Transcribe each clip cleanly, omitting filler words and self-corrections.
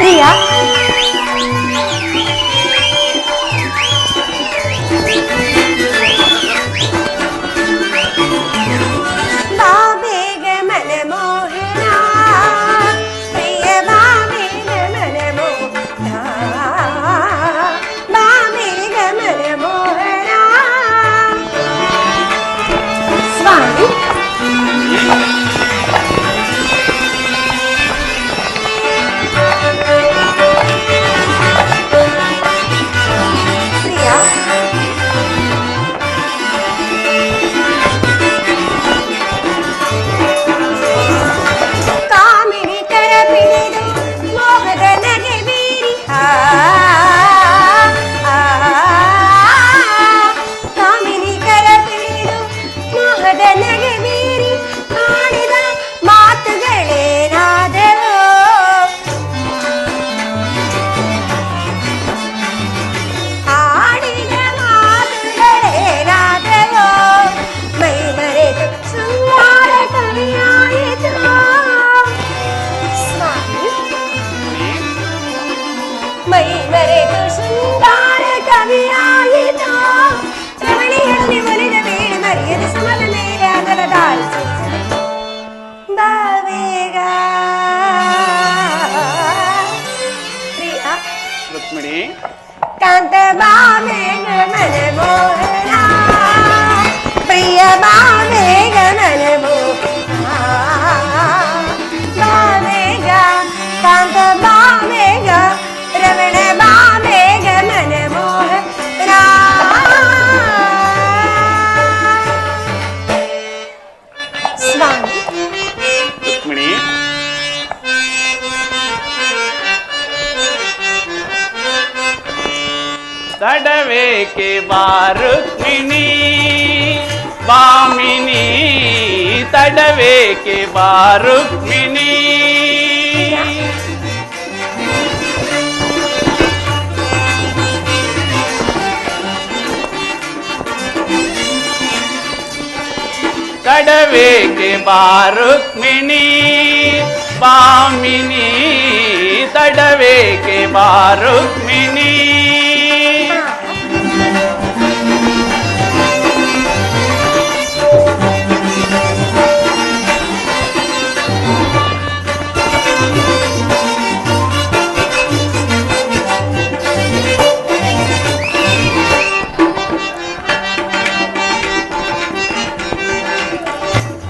ಪ್ರಿಯಾ, ಕಾಂತ ಬಾಮೇಗ ಮನೆ ಮೋಹನ ಪ್ರಿಯ ಬಾಮೇಗ ಮನೆ ಮೋಹನ ಬಾಮೇಗ ಕಾಂತ ಬಾಮೇಗ ರಮಣ ಬಾಮೇಗ ಮನೆ ಮೋಹನ. ಸ್ವಾಮಿ ರುಕ್ಮಿಣಿ, ತಡವೇಕೆ ಬಾ ರುಕ್ಮಿಣಿ ವಾಮಿನಿ, ತಡವೇಕೆ ಬಾ ರುಕ್ಮಿಣಿ. ತಡವೇಕೆ ಬಾ ರುಕ್ಮಿಣಿ ವಾಮಿನಿ, ತಡವೇಕೆ ಬಾ ರುಕ್ಮಿಣಿ.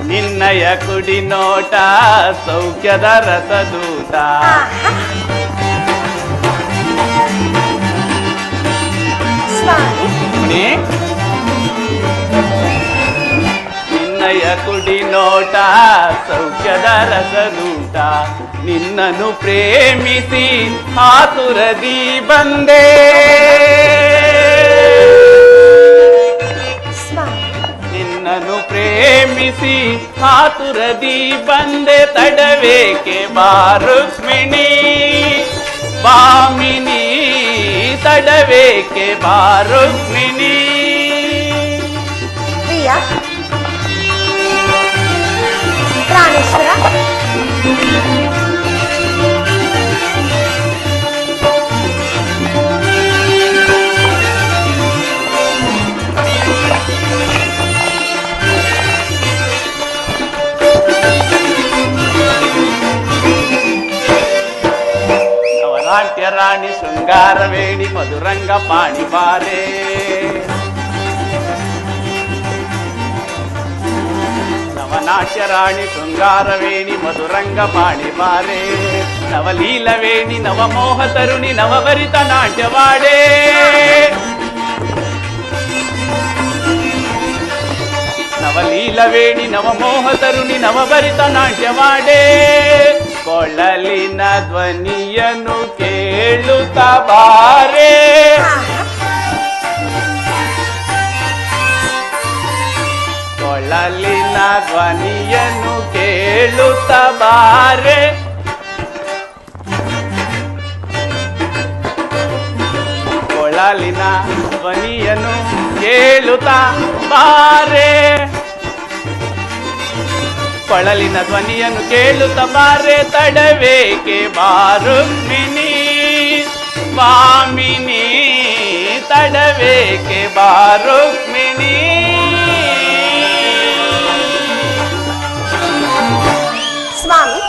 ನಿನ್ನಯ ಕುಡಿ ನೋಟ ಸೌಖ್ಯದ ರಸದೂತ, ನಿನ್ನಯ ಕುಡಿ ನೋಟ ಸೌಖ್ಯದ ರಸದೂತ. ನಿನ್ನನ್ನು ಪ್ರೇಮಿಸಿ ಆತುರದಿ ಬಂದೆ, ನಿನ್ನನ್ನು ಪ್ರೇಮಿಸಿ ಆತುರದಿ ಬಂದೆ. ತಡವೇಕೆ ಬಾ ರುಕ್ಮಿಣಿ ವಾಮಿನಿ, ತಡವೇಕೆ ಬಾ ರುಕ್ಮಿಣಿ. ಪ್ರಿಯಾ, ಪ್ರಾಣೇಶ್ವರ, ನವನಾಟ್ಯ ರಾಣಿ ಶೃಂಗಾರವೇಣಿ ಮಧುರಂಗ ಪಾಣಿ ಬಾರೆ, ನವನಾಟ್ಯ ರಾಣಿ ಶೃಂಗಾರವೇಣಿ ಮಧುರಂಗ ಪಾಣಿ ಬಾರೆ. ನವಲೀಲವೇಣಿ ನವಮೋಹ ತರುಣಿ ನವಭರಿತ ನಾಟ್ಯವಾಡೆ, ನವಲೀಲವೇಣಿ ನವಮೋಹ ತರುಣಿ ನವಭರಿತ ನಾಟ್ಯವಾಡೆ. ಕೊಳಲಿನ ಧ್ವನಿಯನ್ನು ಕೇಳುತ್ತ ಬಾರೆ, ಕೊಳಲಿನ ಧ್ವನಿಯನ್ನು ಕೇಳುತ್ತ ಬಾರೆ. ಕೊಳಲಿನ ಕೊಳಲಿನ ಧ್ವನಿಯನ್ನು ಕೇಳುತ್ತ ಬಾರೆ ತಡವೇಕೆ ಬಾರುಕ್ಮಿಣಿ ಸ್ವಾಮಿನಿ ತಡವೇಕೆ ಬಾರುಕ್ಮಿಣಿ. ಸ್ವಾಮಿ,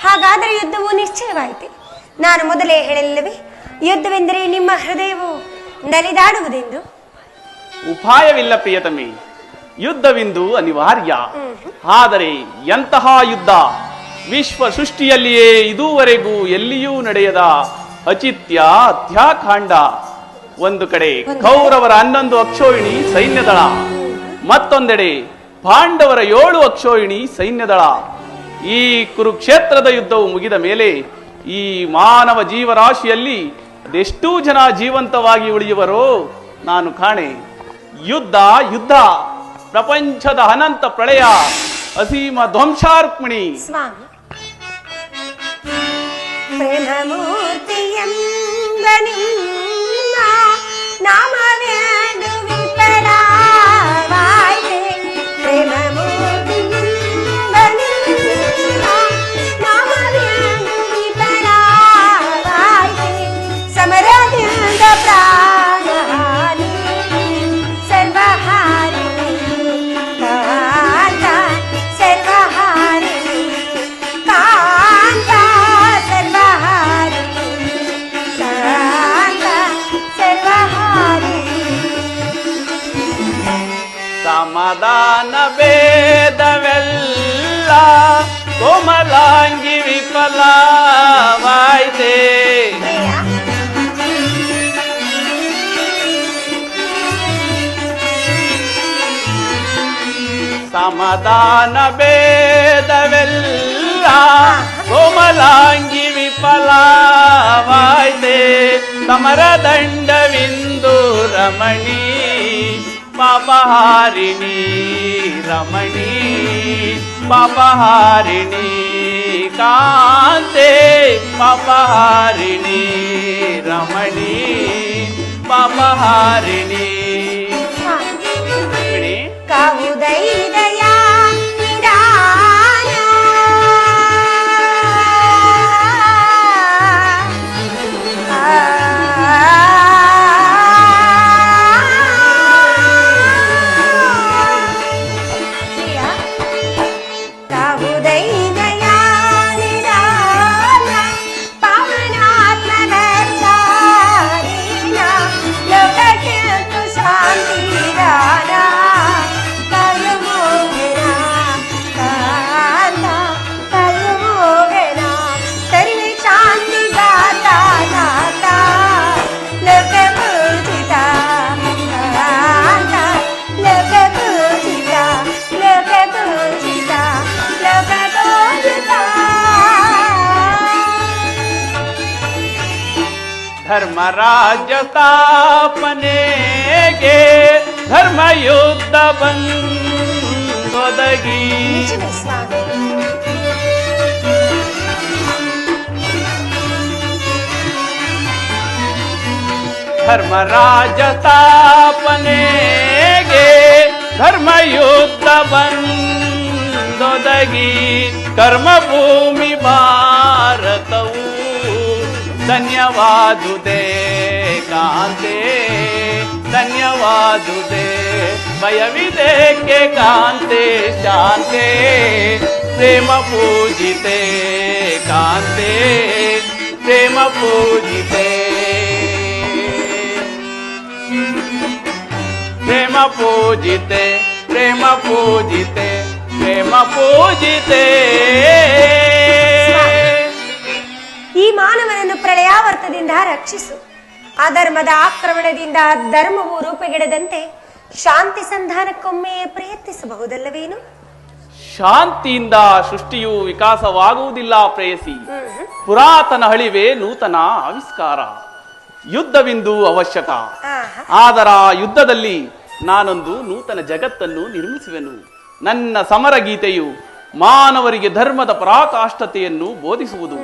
ಹಾಗಾದರೆ ಯುದ್ಧವು ನಿಶ್ಚಯವಾಯಿತೆ. ನಾನು ಮೊದಲೇ ಹೇಳಲಿಲ್ಲವೇ, ಯುದ್ಧವೆಂದರೆ ನಿಮ್ಮ ಹೃದಯವು ನಲಿದಾಡುವುದೆಂದು. ಉಪಾಯವಿಲ್ಲ ಪ್ರಿಯತಮೆ, ಯುದ್ಧವೆಂದು ಅನಿವಾರ್ಯ. ಆದರೆ ಎಂತಹ ಯುದ್ಧ! ವಿಶ್ವ ಸೃಷ್ಟಿಯಲ್ಲಿಯೇ ಇದುವರೆಗೂ ಎಲ್ಲಿಯೂ ನಡೆಯದ ಅಚಿತ್ಯ ಹತ್ಯಾಕಾಂಡ. ಒಂದು ಕಡೆ ಕೌರವರ 11 ಅಕ್ಷೋಹಿಣಿ ಸೈನ್ಯದಳ, ಮತ್ತೊಂದೆಡೆ ಪಾಂಡವರ 7 ಅಕ್ಷೋಹಿಣಿ ಸೈನ್ಯದಳ. ಈ ಕುರುಕ್ಷೇತ್ರದ ಯುದ್ಧವು ಮುಗಿದ ಮೇಲೆ ಈ ಮಾನವ ಜೀವರಾಶಿಯಲ್ಲಿ ಅದೆಷ್ಟೂ ಜನ ಜೀವಂತವಾಗಿ ಉಳಿಯುವರೋ ನಾನು ಕಾಣೆ. ಯುದ್ಧ ಯುದ್ಧ, ಪ್ರಪಂಚದ ಅನಂತ ಪ್ರಳಯ, ಅಸೀಮ ಧ್ವಂಸಾರ್ಕ್ಮಿಣಿ. ಸ್ವಾಮಿ, ಪ್ರೇಮಮೂರ್ತಿಯೆಂಬ ನಿಮ್ಮ ನಾಮವೇನು ವಿಫಲವಾಯಿತೆ. ಪ್ರೇಮಮೂರ್ತಿಯೆಂಬ ನಿಮ್ಮ ನಾಮವೇನು ವಿಫಲವಾಯಿತೆ. ಸಮರದಿಂದ ಪ್ರಾಣಹಾನಿ ಸರ್ವಹಾರಿಣಿ ಕಾಂತ ಸರ್ವಹಾರಿಣಿ ಕಾಂತ ಸರ್ವಹಾರಿಣಿ ಕಾಂತ ಸರ್ವಹಾರಿಣಿ. ಸಮಾಧಾನ ಭೇದವೆಲ್ಲ ಕೋಮಲಾಂಗಿ ವಿಫಲವಾಯಿತೆ. ಸಮಾಧಾನ ಭೇದವೆಲ್ಲ ಕೋಮಲಾಂಗಿ ವಿಫಲವಾಯಿತೆ. ಸಮರದಂಡವಿಂದು ರಮಣಿ ಪಾಪಹಾರಿಣಿ ರಮಣಿ ಪಾಪಹಾರಿಣಿ ಕಾಂತೆ ಪಾಪಹಾರಿಣಿ ರಮಣಿ ಪಾಪಹಾರಿಣಿ. ಕಾವುದೈದಯ ನಿಧಾನ ಕಾವುದೈದಯ ನಿಧಾನ ಪಾವನಾತ್ಮನರ್ತಾರೀನ ಲೋಕಕ್ಕೆ ಶಾಂತಿ ದಾನ ಧರ್ಮರಾಜ್ಯ ಸ್ಥಾಪನೆಗೆ ಧರ್ಮಯುದ್ಧ ಬಂದೊದಗಿ. ಧರ್ಮರಾಜ್ಯ ಸ್ಥಾಪನೆಗೆ ಧರ್ಮಯುದ್ಧ ಬಂದೊದಗಿ. ಕರ್ಮಭೂಮಿ ಭಾರತವು ಧನ್ಯವಾದುದೇ ಕಾಂತೆ ಧನ್ಯವಾದುದೇ. ಭಯವಿದೇಕೆ ಕಾಂತೆ ಶಾಂತೆ ಪ್ರೇಮ ಪೂಜಿತೆ ಕಾಂತೆ ಪ್ರೇಮ ಪೂಜಿತೆ ಪ್ರೇಮ ಪೂಜಿತೆ ಪ್ರೇಮ ಪೂಜಿತೆ ಪ್ರೇಮ ಪೂಜಿತೆ. ಈ ಮಾನವನನ್ನು ಪ್ರಳಯಾವರ್ತದಿಂದ ರಕ್ಷಿಸು. ಅಧರ್ಮದ ಆಕ್ರಮಣದಿಂದ ಧರ್ಮವು ರೂಪುಗೆಡದಂತೆ ಶಾಂತಿ ಸಂಧಾನಕ್ಕೊಮ್ಮೆ ಪ್ರಯತ್ನಿಸಬಹುದಲ್ಲವೇನು? ಶಾಂತಿಯಿಂದ ಸೃಷ್ಟಿಯು ವಿಕಾಸವಾಗುವುದಿಲ್ಲ ಪ್ರೇಯಸಿ. ಪುರಾತನ ಹಳಿವೆ ನೂತನ ಆವಿಷ್ಕಾರ. ಯುದ್ಧವಿಂದು ಅವಶ್ಯಕ. ಆದರ ಯುದ್ಧದಲ್ಲಿ ನಾನೊಂದು ನೂತನ ಜಗತ್ತನ್ನು ನಿರ್ಮಿಸುವೆನು. ನನ್ನ ಸಮರ ಗೀತೆಯು ಮಾನವರಿಗೆ ಧರ್ಮದ ಪರಾಕಾಷ್ಠತೆಯನ್ನು ಬೋಧಿಸುವುದು.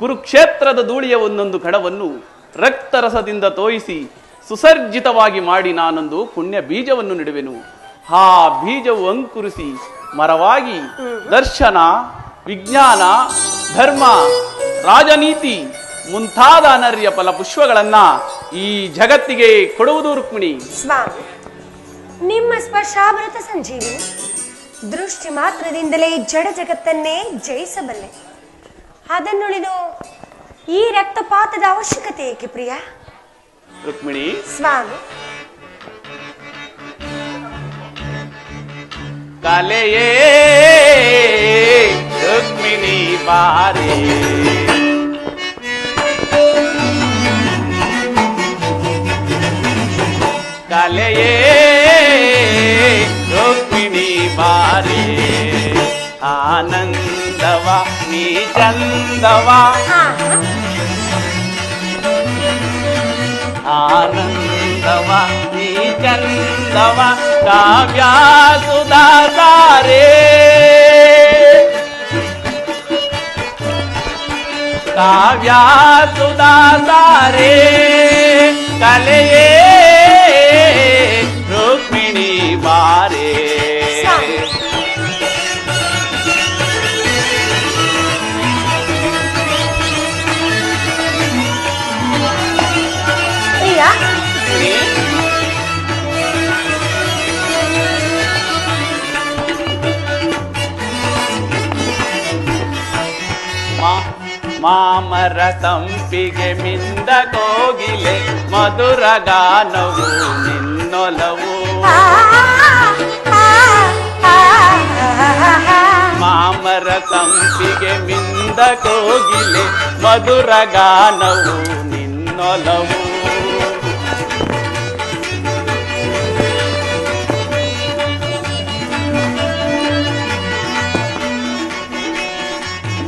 ಕುರುಕ್ಷೇತ್ರದ ಧೂಳಿಯ ಒಂದೊಂದು ಕಣವನ್ನು ರಕ್ತರಸದಿಂದ ತೋಯಿಸಿ ಸುಸರ್ಜಿತವಾಗಿ ಮಾಡಿ ನಾನೊಂದು ಪುಣ್ಯ ಬೀಜವನ್ನು ನೆಡುವೆನು. ಆ ಬೀಜವು ಅಂಕುರಿಸಿ ಮರವಾಗಿ ದರ್ಶನ, ವಿಜ್ಞಾನ, ಧರ್ಮ, ರಾಜನೀತಿ ಮುಂತಾದ ಅನರ್ಯ ಫಲ ಪುಷ್ಪಗಳನ್ನ ಈ ಜಗತ್ತಿಗೆ ಕೊಡುವುದು ರುಕ್ಮಿಣಿ. ಸ್ವಾಮಿ, ನಿಮ್ಮ ಸ್ಪರ್ಶಾಮೃತ ಸಂಜೀವಿನಿ ದೃಷ್ಟಿ ಮಾತ್ರದಿಂದಲೇ ಜಡ ಜಗತ್ತನ್ನೇ ಜಯಿಸಬಲ್ಲೆ. ಅದನ್ನುಳಿದು ಈ ರಕ್ತಪಾತದ ಅವಶ್ಯಕತೆ ಏಕೆ ಪ್ರಿಯ? ರುಕ್ಮಿಣಿ, ಸ್ವಾಮಿ, ಕಲೆಯೇ ರುಕ್ಮಿಣಿ ಬಾರೇ, ಕಲೆಯೇ ರುಕ್ಮಿಣಿ ಬಾರೇ, ಆನಂದವ ನೀ ಚಂದವ, ಆನಂದವ ನೀ ಚಂದವ, ಕಾವ್ಯ ಸುಧಾರೇ, ಕಾವ್ಯ ಸುಧಾರೇ, ಕಲೆಯೇ ರುಕ್ಮಿಣಿ ಬಾರೇ. ಮಾಮರ ತಂಪಿಗೆ ಮಿಂದ ಕೋಗಿಲೆ, ಮಧುರ ಗಾನವು ನಿನ್ನೊಲವು, ಮಾಮರ ತಂಪಿಗೆ ಮಿಂದ ಕೋಗಿಲೆ, ಮಧುರ ಗಾನವು ನಿನ್ನೊಲವು,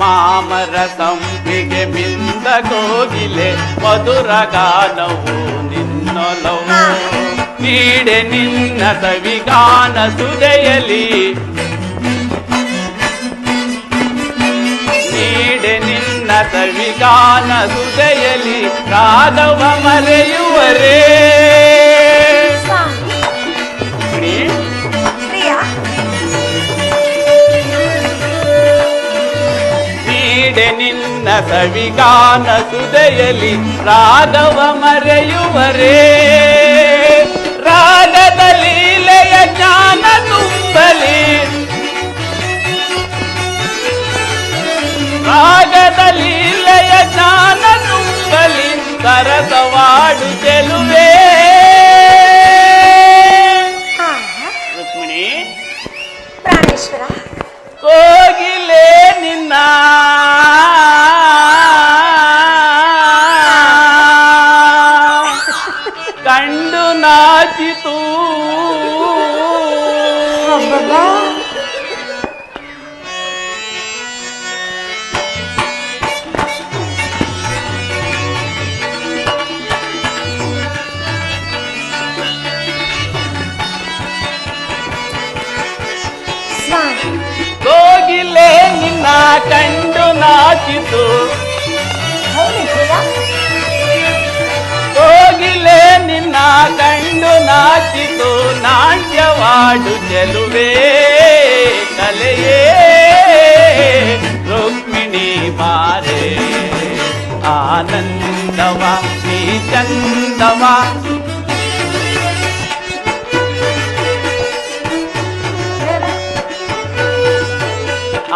ಮಾಮರ ತಂಪಿಗೆ ಮಿಂದ ಕೋಗಿಲೆ, ಮಧುರ ಗಾನವು ನಿನ್ನೊಲವು, ನೀಡೆ ನಿನ್ನ ಸವಿಗಾನ ಸುದೆಯಲಿ, ನೀಡೆ ನಿನ್ನ ಸವಿಗಾನ ಸುದೆಯಲಿ, ರಾಗವ ಮರೆಯುವರೇ. ನಿನ್ನ ಸವಿಗಾನ ಸುದೆಯಲಿ, ರಾಗವ ಮರೆಯುವರೇ, ರಾಗದ ಲೀಲೆಯ ಜ್ಞಾನ ತುಂಬಲಿ, ರಾಗದ ಲೀಲೆಯ ಜ್ಞಾನ ತುಂಬಲಿ, ಸರಸವಾಡು ಚೆಲುವೆ. ರುಕ್ಮಿಣಿ, ಪ್ರಾಣೇಶ್ವರ, ಕೋಗಿಲೆ ನಿನ್ನ ಕಂಡು ನಾಚಿತು, ಕೋಗಿಲೆ ನಿನ್ನ ಕಂಡು ನಾಚಿತು, ಕೋಗಿಲೆ ನಿನ್ನ ಕಂಡು ನಾಚಿತು, ನಾಟ್ಯವಾಡು ಚೆಲುವೆ, ಕಲೆಯೇ ರುಕ್ಮಿಣಿ ಬಾರೇ, ಆನಂದವ ನೀ ಚಂದವ,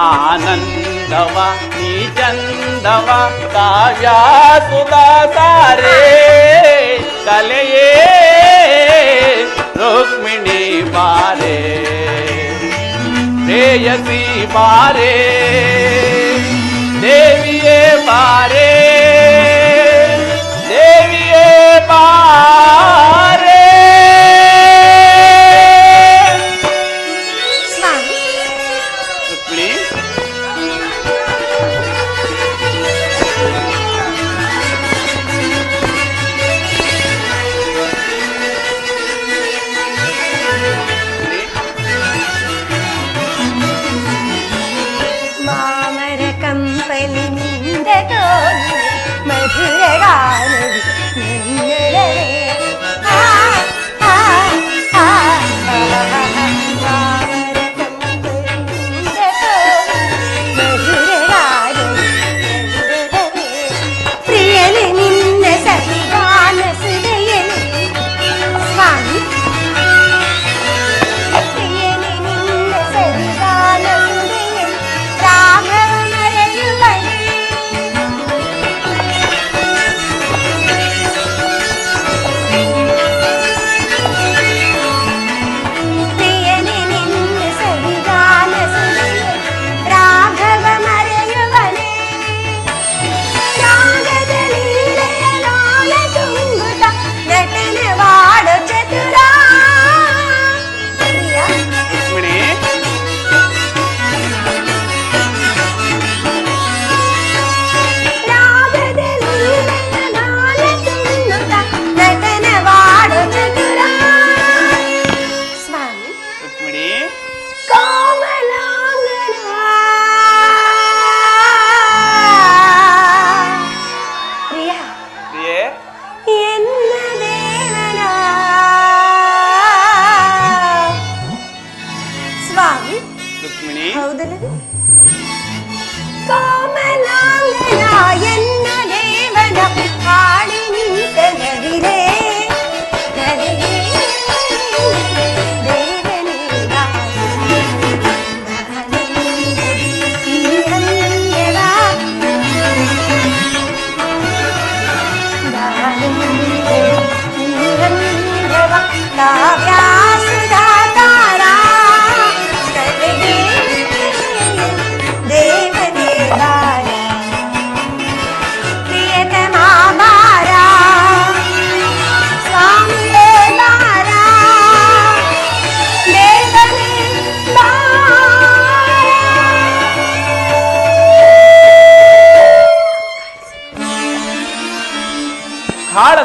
ಆನಂದವ ನೀ ಚಂದವ, ಕಾವ್ಯ ಸುಧಾರೇ, ಕಲೆಯೇ ರುಕ್ಮಿಣಿ ಬಾರೇ, ಪ್ರೇಯಸಿ ಬಾರೇ, ದೇವಿಯೇ ಬಾರೇ, ದೇವಿಯೇ ಬಾರೇ. ರುಕ್ಮಿಣಿ,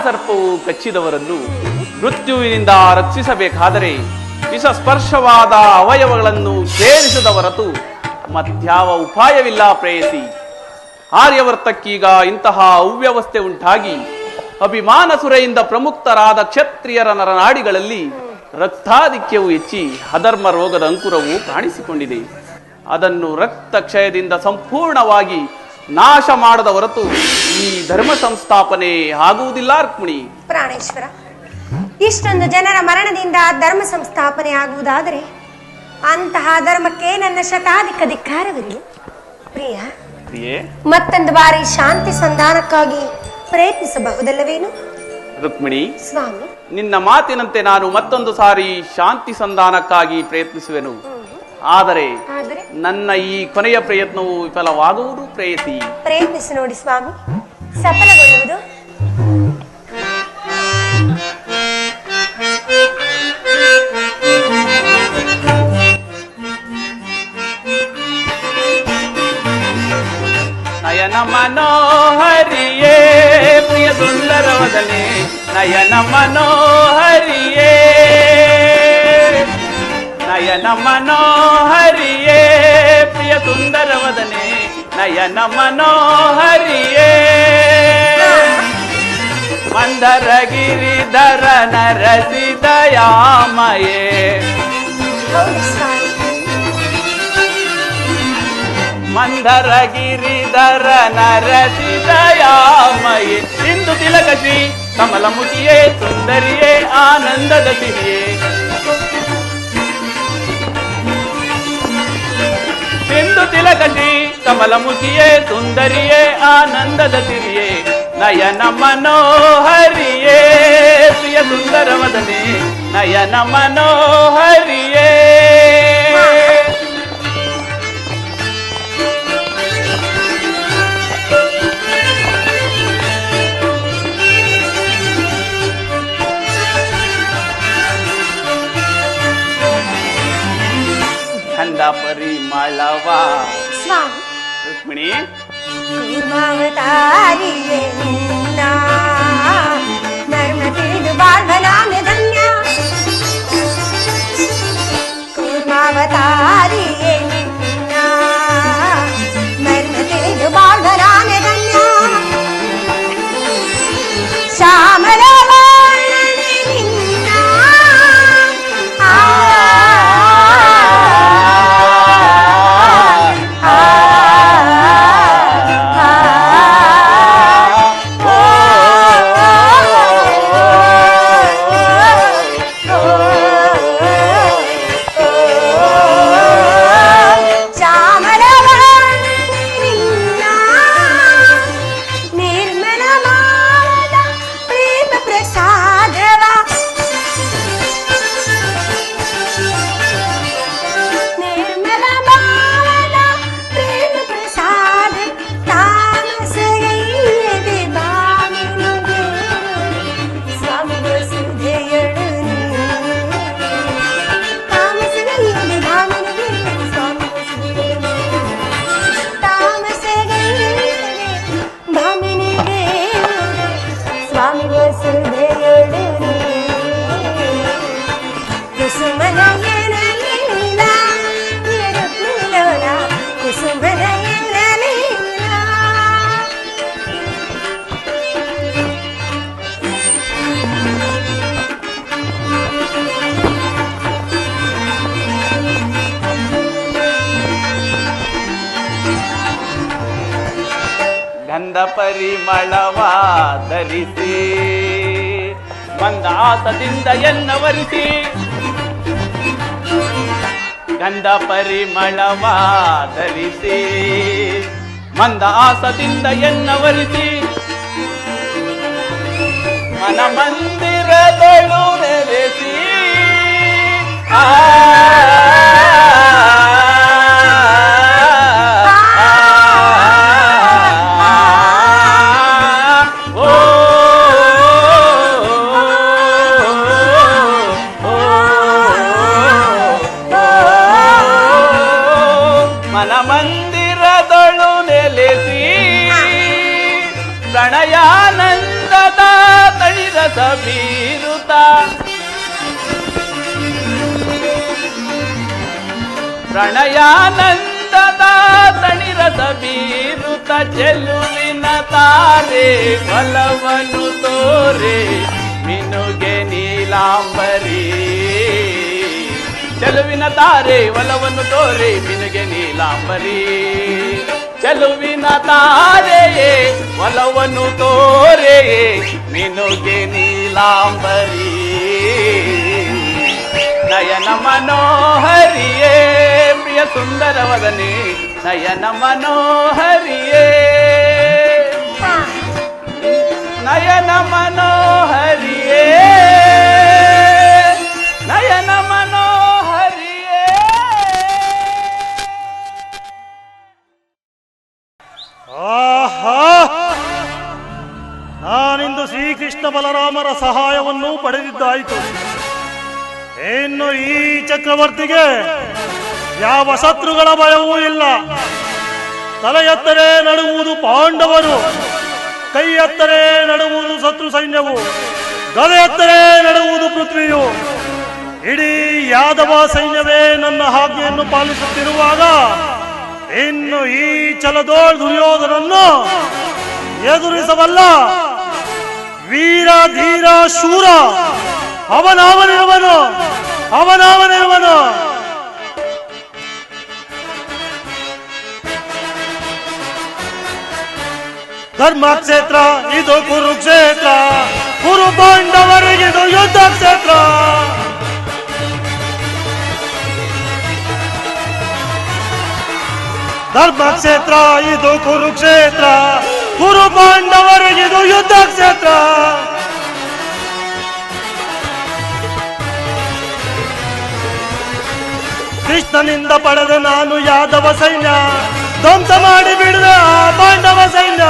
ಕಾಳಸರ್ಪವು ಕಚ್ಚಿದವರನ್ನು ಮೃತ್ಯುವಿನಿಂದ ರಕ್ಷಿಸಬೇಕಾದರೆ ವಿಷಸ್ಪರ್ಶವಾದ ಅವಯವಗಳನ್ನು ಸೇರಿಸದ ಹೊರತು ಮತ್ಯಾವ ಉಪಾಯವಿಲ್ಲ ಪ್ರೇಯಸಿ. ಆರ್ಯವರ್ತಕ್ಕೀಗ ಇಂತಹ ಅವ್ಯವಸ್ಥೆ ಉಂಟಾಗಿ ಅಭಿಮಾನಸುರೆಯಿಂದ ಪ್ರಮುಕ್ತರಾದ ಕ್ಷತ್ರಿಯರ ನರನಾಡಿಗಳಲ್ಲಿ ರಕ್ತಾಧಿಕ್ಯವು ಹೆಚ್ಚಿ ಅಧರ್ಮ ರೋಗದ ಅಂಕುರವು ಕಾಣಿಸಿಕೊಂಡಿದೆ. ಅದನ್ನು ರಕ್ತ ಕ್ಷಯದಿಂದ ಸಂಪೂರ್ಣವಾಗಿ ನಾಶ ಮಾಡದ ಹೊರತು ಈ ಧರ್ಮ ಸಂಸ್ಥಾಪನೆ ಆಗುವುದಿಲ್ಲ ರುಕ್ಮಿಣಿ. ಪ್ರಾಣೇಶ್ವರ, ಇಷ್ಟೊಂದು ಜನರ ಮರಣದಿಂದ ಧರ್ಮ ಸಂಸ್ಥಾಪನೆ ಆಗುವುದಾದರೆ ಅಂತಹ ಧರ್ಮಕ್ಕೆ ನನ್ನ ಶತಾಧಿಕ ಧಿಕ್ಕಾರವಿರಲಿ. ಪ್ರಿಯ, ಮತ್ತೊಂದು ಬಾರಿ ಶಾಂತಿ ಸಂಧಾನಕ್ಕಾಗಿ ಪ್ರಯತ್ನಿಸಬಹುದಲ್ಲವೇನು? ರುಕ್ಮಿಣಿ ಸ್ವಾಮಿ, ನಿನ್ನ ಮಾತಿನಂತೆ ನಾನು ಮತ್ತೊಂದು ಸಾರಿ ಶಾಂತಿ ಸಂಧಾನಕ್ಕಾಗಿ ಪ್ರಯತ್ನಿಸುವೆನು. ಆದರೆ ನನ್ನ ಈ ಕೊನೆಯ ಪ್ರಯತ್ನವು ವಿಫಲವಾಗುವುದು ಪ್ರೇಯಸಿ. ಪ್ರಯತ್ನಿಸಿ ನೋಡಿ ಸ್ವಾಮಿ, ಸಫಲಗೊಳ್ಳುವುದು. ನಯನ ಮನೋಹರಿಯೇ ಪ್ರಿಯ ಸುಂದರವದನೆ, ನಯನ ಮನೋಹರಿಯೇ, ನಯನ ಮನೋಹರಿಯೇ ಪ್ರಿಯ ಸುಂದರವದನೆ, ನಯನ ಮನೋಹರಿಯೇ. ಮಂದರ ಗಿರಿಧರ ನರಸಿದಯಾಮಯೇ. ಮಂದರ ಗಿರಿಧರ ನರಸಿದಯಾಮಯೇ. ಸಿಂಧು ತಿಲಕಶ್ರೀ ಕಮಲಮುಖಿಯೇ, ಸುಂದರಿಯೇ ಆನಂದದ ಸಿರಿಯೇ. ಸಿಂಧು ತಿಲಕಶ್ರೀ ಕಮಲಮುಖಿಯೇ, ಸುಂದರಿಯೇ ಆನಂದದ ಸಿರಿಯೇ. ನಯನ ಮನೋಹರಿಯೇ ಪ್ರಿಯ ಸುಂದರವದನೆ, ನಯನ ಮನೋಹರಿಯೇ. ಗಂಧ ಪರಿಮಳವ ಸ್ವಾಮಿ, ರುಕ್ಮಿಣಿ ಕೂರ್ಮಾವತಾರಿಯೇ ನಿನ್ನ ಮರ್ಮ ತಿಳಿದು ಬಾಳ್ವನಾಮೆ ಧನ್ಯ. ಕೂರ್ಮಾವತಾರಿಯೇ ನಿನ್ನ ಮರ್ಮ ತಿಳಿದು ಬಾಳ್ವನಾಮೆ ಧನ್ಯ. ಶ್ಯಾಮಲ ವರ್ಣನೆ ನಿನ್ನ ಗಂಧ ಪರಿಮಳವ ಧರಿಸಿ ಮಂದಾಸದಿಂದ ಎನ್ನವರಿಸಿ. ಗಂಧ ಪರಿಮಳವ ಧರಿಸಿ ಮಂದಾಸದಿಂದ ಎನ್ನವರಿಸಿ. ಮನ ಮಂದಿರದೊಳು ನೆಲೆಸಿ ಮಂದಿರದೊಳು ನೆಲೆಸಿ ಪ್ರಣಯಾನಂದದ ತಳಿ ರಸ ಬೀರುತ ಪ್ರಣಯಾನಂದದ ತಣಿರಸ ಬೀರುತ ಚೆಲುವಿನ ತಾರೆ ಒಲವನ್ನು ತೋರೆ ಮಿನುಗೆ ನೀಲಾಂಬರಿ ಚೆಲುವಿನ ತಾರೆ ಒಲವನ್ನು ತೋರೆ ಮಿನುಗೆ ನೀಲಾಂಬರಿ ಚೆಲುವಿನ ತಾರೆಯೇ ಒಲವನ್ನು ತೋರೆ ಮಿನುಗೆ ನೀಲಾಂಬರಿ ನಯನ ಮನೋಹರಿಯೇ ಪ್ರಿಯ ಸುಂದರವದನೆ ನಯನ ಮನೋಹರಿಯೇ ನಯನ ಮನೋಹರಿಯೇ ನಯನ ಮನೋಹರಿಯೇ. ಆಹಾ, ನಾನಿಂದು ಶ್ರೀಕೃಷ್ಣ ಬಲರಾಮರ ಸಹಾಯವನ್ನು ಪಡೆದಿದ್ದಾಯಿತು. ಇನ್ನು ಈ ಚಕ್ರವರ್ತಿಗೆ ಯಾವ ಶತ್ರುಗಳ ಭಯವೂ ಇಲ್ಲ. ತಲೆ ಎತ್ತರೆ ನಡುವುದು ಪಾಂಡವರು, ಕೈ ಎತ್ತರೆ ನಡುವುದು ಶತ್ರು ಸೈನ್ಯವು, ಗದೆ ಎತ್ತರೆ ನಡುವುದು ಪೃಥ್ವಿಯು. ಇಡೀ ಯಾದವ ಸೈನ್ಯವೇ ನನ್ನ ಆಜ್ಞೆಯನ್ನು ಪಾಲಿಸುತ್ತಿರುವಾಗ ಇನ್ನು ಈ ಛಲದೋಳ್ ದುರ್ಯೋಧನನ್ನು ಎದುರಿಸಬಲ್ಲ ವೀರ ಧೀರ ಶೂರ ಅವನವನಿರುವನು. ಧರ್ಮಕ್ಷೇತ್ರ ಇದು ಕುರುಕ್ಷೇತ್ರ, ಕುರು ಪಾಂಡವರಿಗಿದು ಯುದ್ಧ ಕ್ಷೇತ್ರ. ಧರ್ಮಕ್ಷೇತ್ರ ಇದು ಕುರುಕ್ಷೇತ್ರ, ಕುರು ಪಾಂಡವರಿಗಿದು ಯುದ್ಧ ಕ್ಷೇತ್ರ. ಕೃಷ್ಣನಿಂದ ಪಡೆದ ನಾನು ಯಾದವ ಸೈನ್ಯ, ಧ್ವಂಸ ಮಾಡಿ ಬಿಡುವೆ ಆ ಪಾಂಡವ ಸೈನ್ಯ.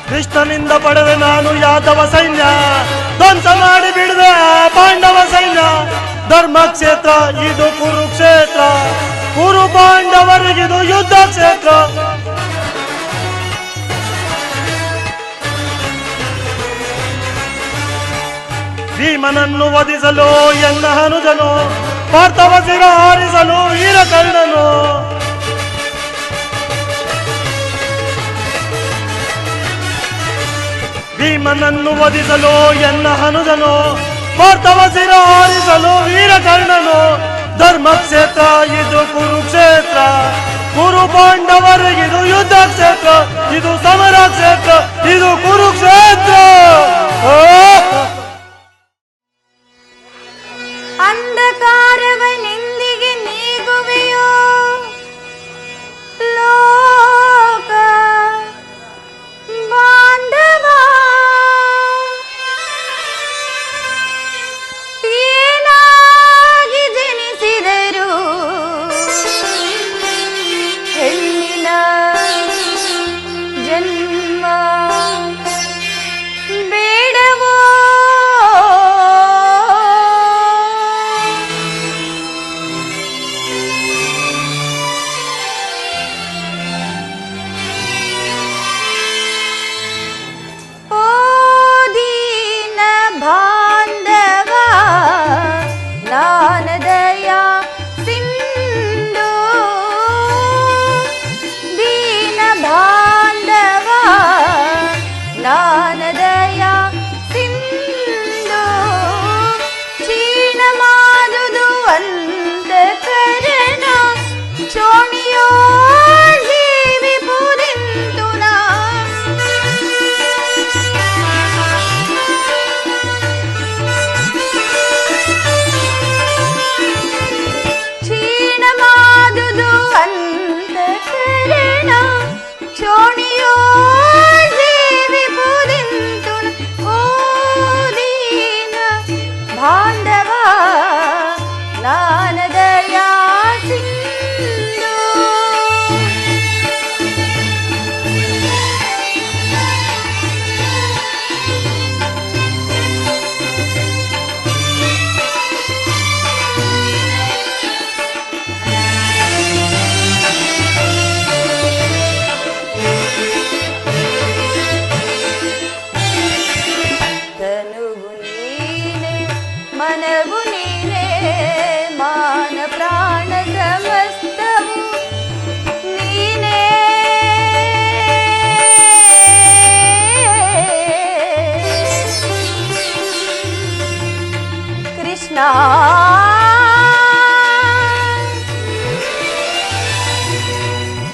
ಕೃಷ್ಣನಿಂದ ಪಡೆದ ನಾನು ಯಾದವ ಸೈನ್ಯ, ಧ್ವಂಸ ಮಾಡಿ ಬಿಡುವೆ ಆ ಪಾಂಡವ ಸೈನ್ಯ. ಧರ್ಮಕ್ಷೇತ್ರ ಇದು ಕುರುಕ್ಷೇತ್ರ, ಕುರು ಪಾಂಡವರಿಗಿದು ಯುದ್ಧ ಕ್ಷೇತ್ರ. ಭೀಮನನ್ನು ವಧಿಸಲು ಎನ್ನ ಹನುಜನು, ಪಾರ್ಥವ ಶಿರ ಹಾರಿಸಲು ವೀರಕರ್ಣನು. ಭೀಮನನ್ನು ವಧಿಸಲು ಎನ್ನ ಹನುಜನು, ಪಾರ್ಥವ ಶಿರ ಹಾರಿಸಲು ವೀರಕರ್ಣನು. ಧರ್ಮಕ್ಷೇತ್ರ ಇದು ಕುರುಕ್ಷೇತ್ರ, ಕುರು ಪಾಂಡವರಿಗಿದು ಯುದ್ಧ ಕ್ಷೇತ್ರ. ಇದು ಸಮರ ಕ್ಷೇತ್ರ, ಇದು ಕುರುಕ್ಷೇತ್ರ. ಅಂಧಕಾರವನೆಂದಿಗೆ ನೀಗುವೆಯೋ ಲೋಕ ಬಾಂಧವ, ಏನಾಗಿ ಜನಿಸಿದರು ಹೆಣ್ಣಿನ ಜನ್ಮ ಬೇಡವೋ.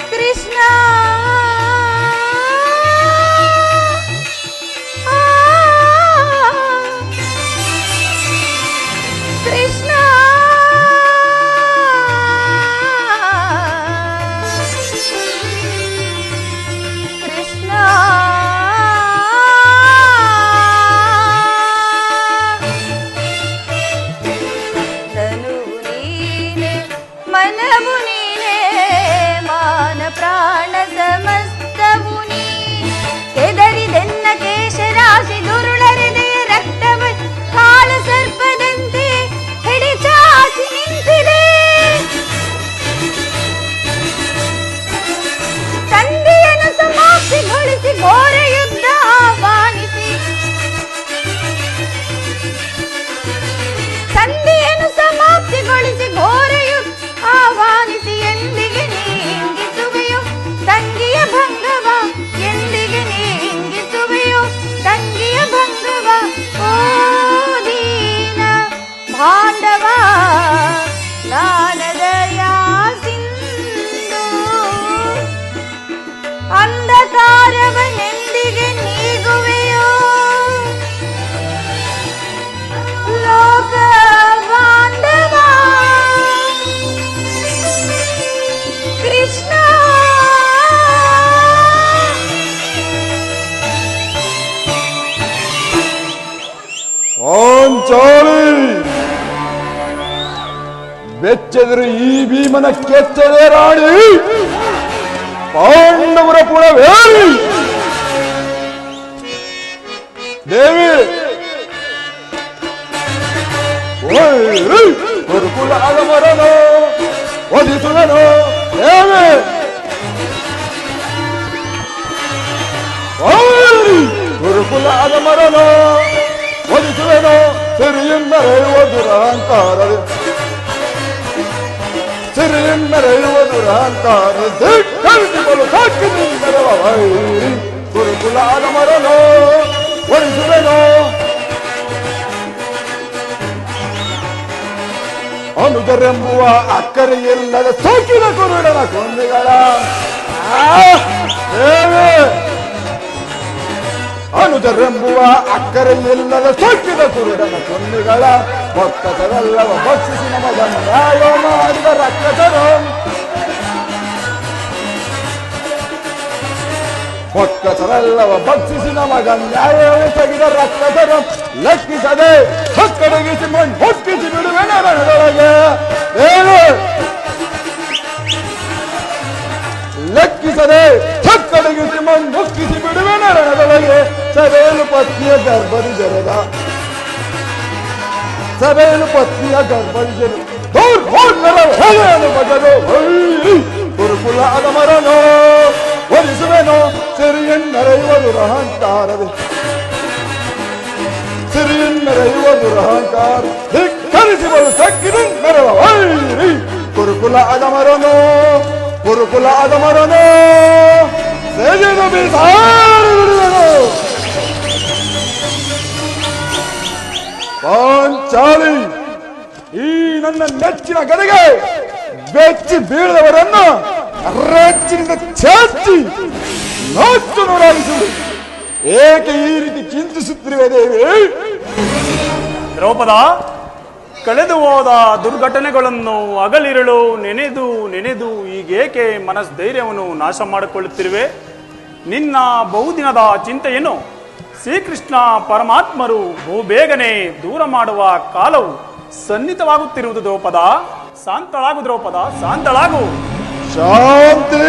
ಕೃಷ್ಣ ಕೃಷ್ಣ ಕೃಷ್ಣ ತನುವು ನೀನೆ ಮನವು ನೀನೆ ಮಾನ ಪ್ರಾಣ ಸಮಸ್ತವು ನೀ ಕೆದರಿದೆನ್ನ ಕೇಶರಾಶಿ ದುರುಳ ಹೃದಯ ರಕ್ತವ ಕಾಳ ಸರ್ಪದಂತೆ ಹಿಡಿಚಾಚಿ ನಿಂತಿದೆ ತಂದೆಯನ್ನು ಸಮಾಪ್ತಿಗೊಳಿಸಿ ಘೋರ ಯುದ್ಧ ಆಹ್ವಾನಿಸಿ ತಂದೆಯನ್ನು ಸಮಾಪ್ತಿಗೊಳಿಸಿ ಘೋರ ಯುದ್ಧ ಆಹ್ವಾನಿಸಿ ಎಂದಿಗೆ ನೀಂಗಿಸುವೆಯೋ ತಂಗಿಯ ಭಂಗವ ಎಂದಿಗೆ ನೀಂಗಿಸುವೆಯೋ ತಂಗಿಯ ಭಂಗವ ಓ ದೀನ ಭಾಂಡವ ಜ್ಞಾನದಯಾ ಸಿಂಧು ಅಂಧಕಾರವನೆಂದಿಗೆ ನೀಗುವೆಯೋ ಲೋಕ ಬಾಂಧವ ಕೃಷ್ಣ ಪಾಂಚಾಲಿ ಬೆಚ್ಚದರು ಈ ಭೀಮನ ಕೆಚ್ಚದೆ ರಾಣಿ ಪಾಂಡವರ ಪುರವೇರಿ ದೇವಿ ಗುರುಕುಲ ಆಗಮರನು ಒದಿಸುವೆನು ದೇವಿ ಗುರುಕುಲ ಆಗಮರನು ಒದಿಸುವೆನು ಸಿರಿಯನ್ನರೆಯುವ ದುರಹಂಕಾರವೇ ಸಿರಿಯನ್ನರೆಯುವ ದುರಹಂಕಾರದೆ ಕಳಿಸಿಕೊಳ್ಳು ಸಾಕಿನಿಂದರವ ವೈರಿ ಗುರುಕುಲ ಆಗಮರನು ಒದಿಸುವೆನು ಅನುಜರೆಂಬುವ ಅಕ್ಕರೆಯಿಲ್ಲದ ಸೋಕಿನ ಕುರುಡನ ಕೊಂದೆಗಳ ಅನುಜರೆಂಬುವ ಅಕ್ಕರೆಯಿಲ್ಲದ ಸೋಕಿನ ಕುರುಡನ ಕೊಂದೆಗಳ ಒಕ್ಕಸವೆಲ್ಲವ ಭಕ್ಷಿಸಿ ನಮಗ ನ್ಯಾಯ ಮಾಡಿದ ರಕ್ಕಸರು ಒಕ್ಕಸವೆಲ್ಲವ ಭಕ್ಷಿಸಿ ನಮಗ ನ್ಯಾಯವನ್ನು ತೆಗೆದ ರಕ್ಕಸರು ಲೆಕ್ಕಿಸದೆ ಹೊಕ್ಕಡಗಿಸಿ ಮಣ್ಣು ಹೊಕ್ಕಿಸಿ ಬಿಡುವೆ ನರಳೊಳಗೆ ಲೆಕ್ಕಿಸದೆ ಹೊಕ್ಕಡಗಿಸಿ ಮಣ್ಣು ಹೊಕ್ಕಿಸಿ ಬಿಡುವೆ ನರಳೊಳಗೆ ಸಭೆಯಲು ಪತ್ನಿಯ ಗರ್ಭದಿ ಜರದ ಸಭೆಯಲು ಪತ್ನಿಯ ಗರ್ಭದಿ ಜರ ಬಗದು ಗುರುಕುಲ ಆಗಮರನೋ ಒಲಿಸುವೆನೋ ಸಿರಿಯನ್ನರೆಯುವ ದುರಹಂಕಾರವೇ ಸಿರಿಯನ್ನರೆಯುವ ದುರಹಂಕಾರ ಧಿಕ್ಕರಿಸಿಬಲು ಸಕ್ಕಿನಿಂದರವ ವೈರಿ ಗುರುಕುಲ ಆಗಮರನೋ ಗುರುಕುಲ ಆಗಮರನೋ ಸೇಜೆದು ಬೀಸಾರಿ ಬಿಡುವೆನು ಪಾಂಚಾಲಿ ಈ ನನ್ನ ನೆಚ್ಚಿನ ಗದೆಗೆ ಬೆಚ್ಚಿ ಬೀಳದವರನ್ನು ರಚ್ಚಿನಿಂದ ಛೇಚಿ ನೋಟ್ಟು ನೋಡಾಡಿಸುವುದು ಏಕೆ ಈ ರೀತಿ ಚಿಂತಿಸುತ್ತಿರುವೆ ದೇವಿ ದ್ರೌಪದ ಕಳೆದು ಹೋದ ದುರ್ಘಟನೆಗಳನ್ನು ಹಗಲಿರುಳು ನೆನೆದು ನೆನೆದು ಈಗೇಕೆ ಮನಸ್ಥೈರ್ಯವನ್ನು ನಾಶ ಮಾಡಿಕೊಳ್ಳುತ್ತಿರುವೆ ನಿನ್ನ ಬಹುದಿನದ ಚಿಂತೆಯನ್ನು ಶ್ರೀಕೃಷ್ಣ ಪರಮಾತ್ಮರು ಬಹುಬೇಗನೆ ದೂರ ಮಾಡುವ ಕಾಲವು ಸನ್ನಿಹಿತವಾಗುತ್ತಿರುವುದು ದ್ರೌಪದ ಶಾಂತಳಾಗು ದ್ರೌಪದ ಶಾಂತಳಾಗು ಶಾಂತಿ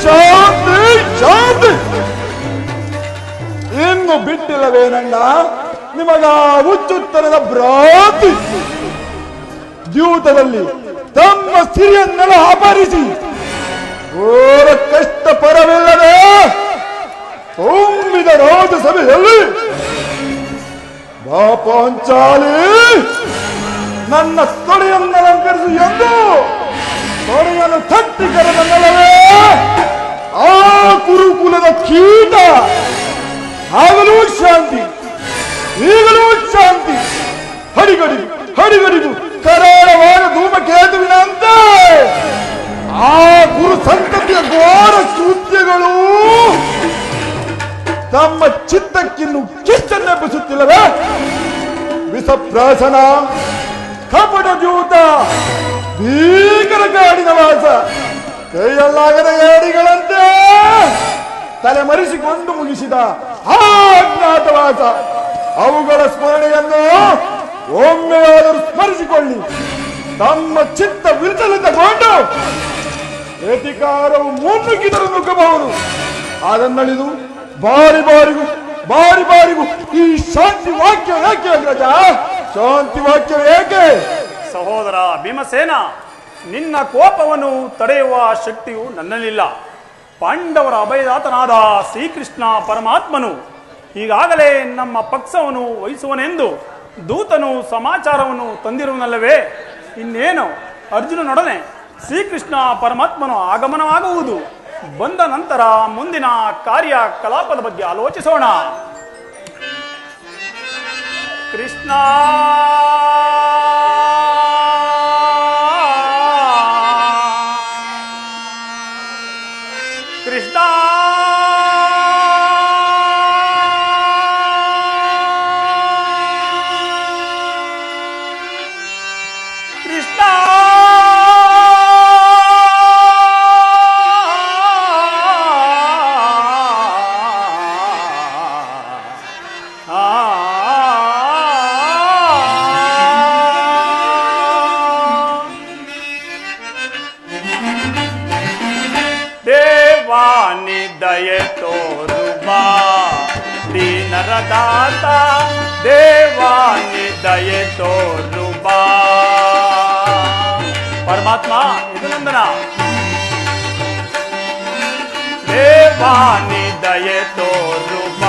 ಶಾಂತಿ ಶಾಂತಿ ಇನ್ನು ಬಿಟ್ಟಿಲ್ಲವೇನಣ್ಣ ನಿಮಗ ಹುಚ್ಚುತ್ತರದ ಭ್ರಾಂತಿ ದ್ಯೂತದಲ್ಲಿ ತಮ್ಮ ಸಿರಿಯನ್ನೆಲ್ಲ ಅಪಹರಿಸಿ ಘೋರ ಕಷ್ಟ ಪರವಿಲ್ಲದೆ ತುಂಬಿದ ರಾಜಸಭೆಯಲ್ಲಿ ಪಾಂಚಾಲಿ ನನ್ನ ತೊಡೆಯನ್ನಲಂಕರಿಸು ಎಂದು ತೊಡೆಯನ್ನು ತಟ್ಟಿ ಕರೆದಲ್ಲವೇ ಆ ಕುರುಕುಲದ ಕೀಟ ಆಗಲೂ ಶಾಂತಿ ಈಗಲೂ ಶಾಂತಿ ಹಡಿಗಡಿ ಹಡಿಗಡಿಗೂ ಕರಾಳವಾದ ಧೂಮಕೇತುವಿನಂತೆ ಆ ಗುರು ಸಂತತಿಯ ಘೋರ ಕೃತ್ಯಗಳು ತಮ್ಮ ಚಿತ್ತಕ್ಕಿನ್ನು ಕಿಚ್ಚನ್ನೆಬ್ಬಿಸುತ್ತಿಲ್ಲವೇ? ವಿಷಪ್ರಾಶನ, ಕಪಟ ಜೂತ, ಭೀಕರ ಕಾಡಿನ ವಾಸ, ಕೈಯಲ್ಲಾಗದ ಏಡಿಗಳಂತೆ ತಲೆಮರೆಸಿಕೊಂಡು ಮುಗಿಸಿದ ಆ ಅಜ್ಞಾತವಾಸ, ಅವುಗಳ ಸ್ಮರಣೆಯನ್ನು ಒಮ್ಮೆಯಾದರೂ ಸ್ಮರಿಸಿಕೊಳ್ಳಿ. ತಮ್ಮ ಚಿತ್ತ ವಿಚಲಿತಗೊಂಡು ಪ್ರತಿಕಾರವು ಮುನ್ನುಗ್ಗಿದರೂ ನುಗ್ಗಬಹುದು. ಅದನ್ನಳಿದು ಬಾರಿ ಬಾರಿಗೂ ಈ ಶಾಂತಿ ವಾಕ್ಯ ಏಕೆ ಅಗ್ರಜ? ಶಾಂತಿ ವಾಕ್ಯ ಏಕೆ? ಸಹೋದರ ಭೀಮಸೇನ, ನಿನ್ನ ಕೋಪವನ್ನು ತಡೆಯುವ ಶಕ್ತಿಯು ನನ್ನಲ್ಲಿಲ್ಲ. ಪಾಂಡವರ ಅಭಯದಾತನಾದ ಶ್ರೀಕೃಷ್ಣ ಪರಮಾತ್ಮನು ಈಗಾಗಲೇ ನಮ್ಮ ಪಕ್ಷವನ್ನು ವಹಿಸುವನೆಂದು ದೂತನು ಸಮಾಚಾರವನ್ನು ತಂದಿರುವನಲ್ಲವೇ? ಇನ್ನೇನು ಅರ್ಜುನನೊಡನೆ ಶ್ರೀಕೃಷ್ಣ ಪರಮಾತ್ಮನು ಆಗಮನವಾಗುವುದು. ಬಂದ ನಂತರ ಮುಂದಿನ ಕಾರ್ಯಕಲಾಪದ ಬಗ್ಗೆ ಆಲೋಚಿಸೋಣ. ಕೃಷ್ಣ ಕೃಷ್ಣ ಕೃಷ್ಣ ದೇವಾನಿ ದಯೆ ತೋರುವ ದೀನರದಾತ, ದೇವಾನಿ ದಯೆ ತೋರುವ ಪರಮಾತ್ಮ ಇದು ನಂದನ. ದೇವಾನಿ ದಯೆ ತೋರುವ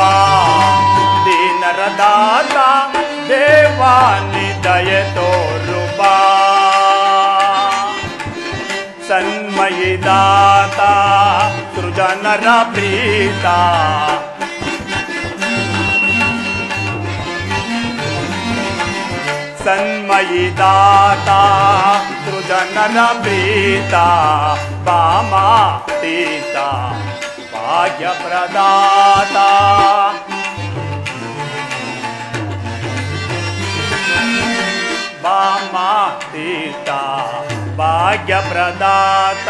ದೀನರದಾತ, ದೇವಾನಿ ದಯೆ ತೋರುವ ಸನ್ಮಯಿದಾತ ಸೃಜನರ ಪ್ರೀತ, ಸನ್ಮಯಿದಾತ ಸೃಜನರ ಪ್ರೀತ, ವಾಮಾತೀತ ಭಾಗ್ಯಪ್ರದಾತ, ವಾಮಾತೀತ ಭಾಗ್ಯಪ್ರದಾತ,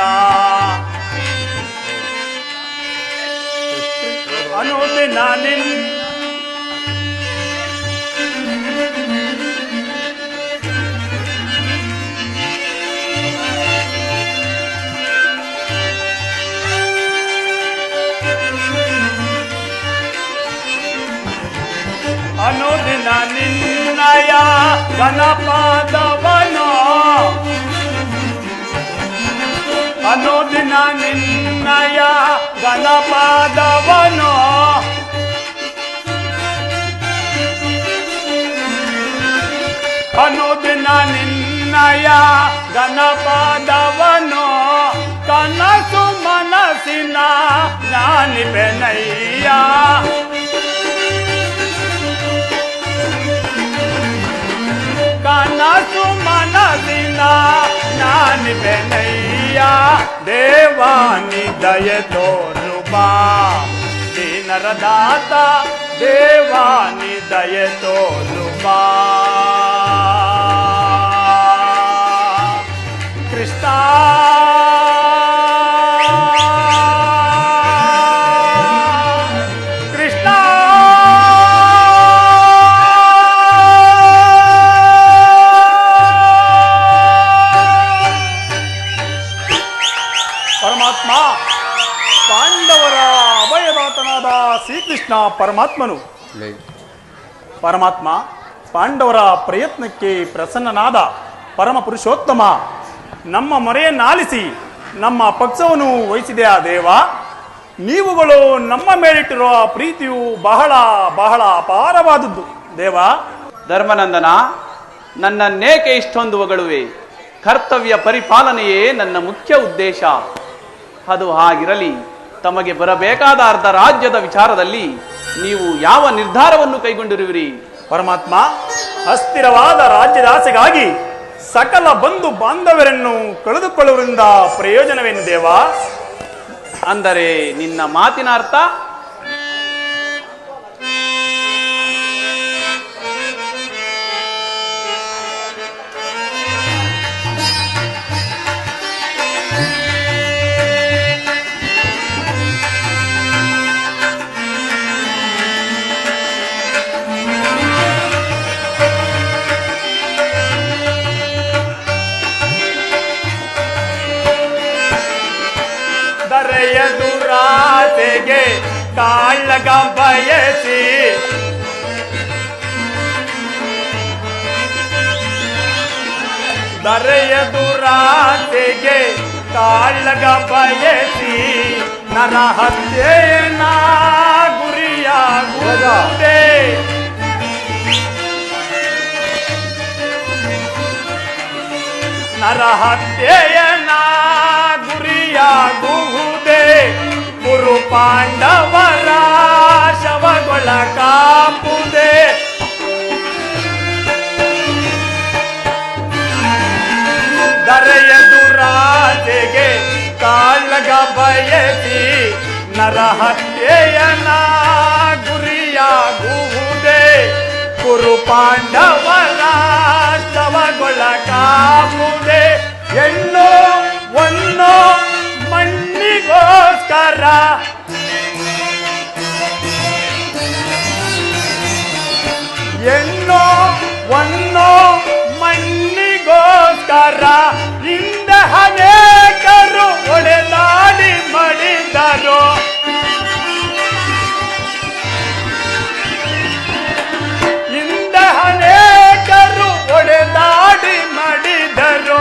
ಅನುದಿನ ಅನುದಿನ ನಿನ್ನಯ ಗಣಪಾದವನೋ, ಅನುದಿನ ನಿನ್ನಯ ಗಣಪಾದವನೋ, ಅನುದಿನ ನಿನ್ನಯ ಗಣಪಾದವನೋ, ಕನಸು ಮನಸ್ಸಿನ ಜ್ಞಾನಿಪೆನಯ್ಯ, ಕನಸು ಮನಸ್ಸಿನ ಜ್ಞಾನಿಪೆನಯ್ಯ, ದೇವಾನಿ ದಯೆ ತೋರುವ ದೀನರದಾತ, ದೇವಾನಿ ದಯೆ ತೋರುವ ಕೃಷ್ಣ ಕೃಷ್ಣ ಪರಮಾತ್ಮ ಪಾಂಡವರ ಅಭಯದಾತನಾದ ಶ್ರೀಕೃಷ್ಣ ಪರಮಾತ್ಮನು ಪರಮಾತ್ಮ ಪಾಂಡವರ ಪ್ರಯತ್ನಕ್ಕೆ ಪ್ರಸನ್ನನಾದ ಪರಮ ಪುರುಷೋತ್ತಮ, ನಮ್ಮ ಮೊರೆಯನ್ನಾಲಿಸಿ ನಮ್ಮ ಪಕ್ಷವನ್ನು ವಹಿಸಿದೆಯಾ ದೇವ? ನೀವುಗಳು ನಮ್ಮ ಮೇಲಿಟ್ಟಿರುವ ಪ್ರೀತಿಯು ಬಹಳ ಬಹಳ ಅಪಾರವಾದದ್ದು ದೇವ. ಧರ್ಮನಂದನ, ನನ್ನನ್ನೇಕೆ ಇಷ್ಟೊಂದು ಹೊಗಳುವೆ? ಕರ್ತವ್ಯ ಪರಿಪಾಲನೆಯೇ ನನ್ನ ಮುಖ್ಯ ಉದ್ದೇಶ. ಅದು ಹಾಗಿರಲಿ, ತಮಗೆ ಬರಬೇಕಾದ ಅರ್ಧ ರಾಜ್ಯದ ವಿಚಾರದಲ್ಲಿ ನೀವು ಯಾವ ನಿರ್ಧಾರವನ್ನು ಕೈಗೊಂಡಿರುವಿರಿ? ಪರಮಾತ್ಮ, ಅಸ್ಥಿರವಾದ ರಾಜ್ಯದ ಆಸೆಗಾಗಿ ಸಕಲ ಬಂಧು ಬಾಂಧವರನ್ನು ಕಳೆದುಕೊಳ್ಳುವುದರಿಂದ ಪ್ರಯೋಜನವೇನು ದೇವ? ಅಂದರೆ ನಿನ್ನ ಮಾತಿನ ಅರ್ಥ ದುರಾಸೆಗೆ ಕಾಳಗ ಬಯಸಿ ದರೆಯ ದುರಾಸೆಗೆ ಕಾಳಗ ಬಯಸಿ ನರಹತ್ಯೆಯನ್ನ ಗುರಿಯಾಗುವುದೇ ನರಹತ್ಯೆಯನ್ನ ಗುರಿಯಾಗುವುದೇ ಗುರು ಪಾಂಡವರ ಶವಗೊಳ ಕಾಪುದೇ ದರೆಯ ದುರಾಸೆಗೆ ಕಾಳಗ ಬಯಸಿ ನರಹತ್ಯೆಯನ್ನ ಗುರಿಯಾಗುವುದೇ ಗುರು ಪಾಂಡವರ ಶವಗೊಳ ಕಾಪುದೇ ಎಣ್ಣೋ ಒನ್ನೋ ಮಣ್ಣಿಗೋಸ್ಕರ ಎಣ್ಣೋ ಒನ್ನೋ ಮಣ್ಣಿಗೋಸ್ಕರ ಹಿಂದೆ ಅನೇಕರು ಒಡೆದಾಡಿ ಮಡಿದರು ಹಿಂದೆ ಅನೇಕರು ಒಡೆದಾಡಿ ಮಡಿದರು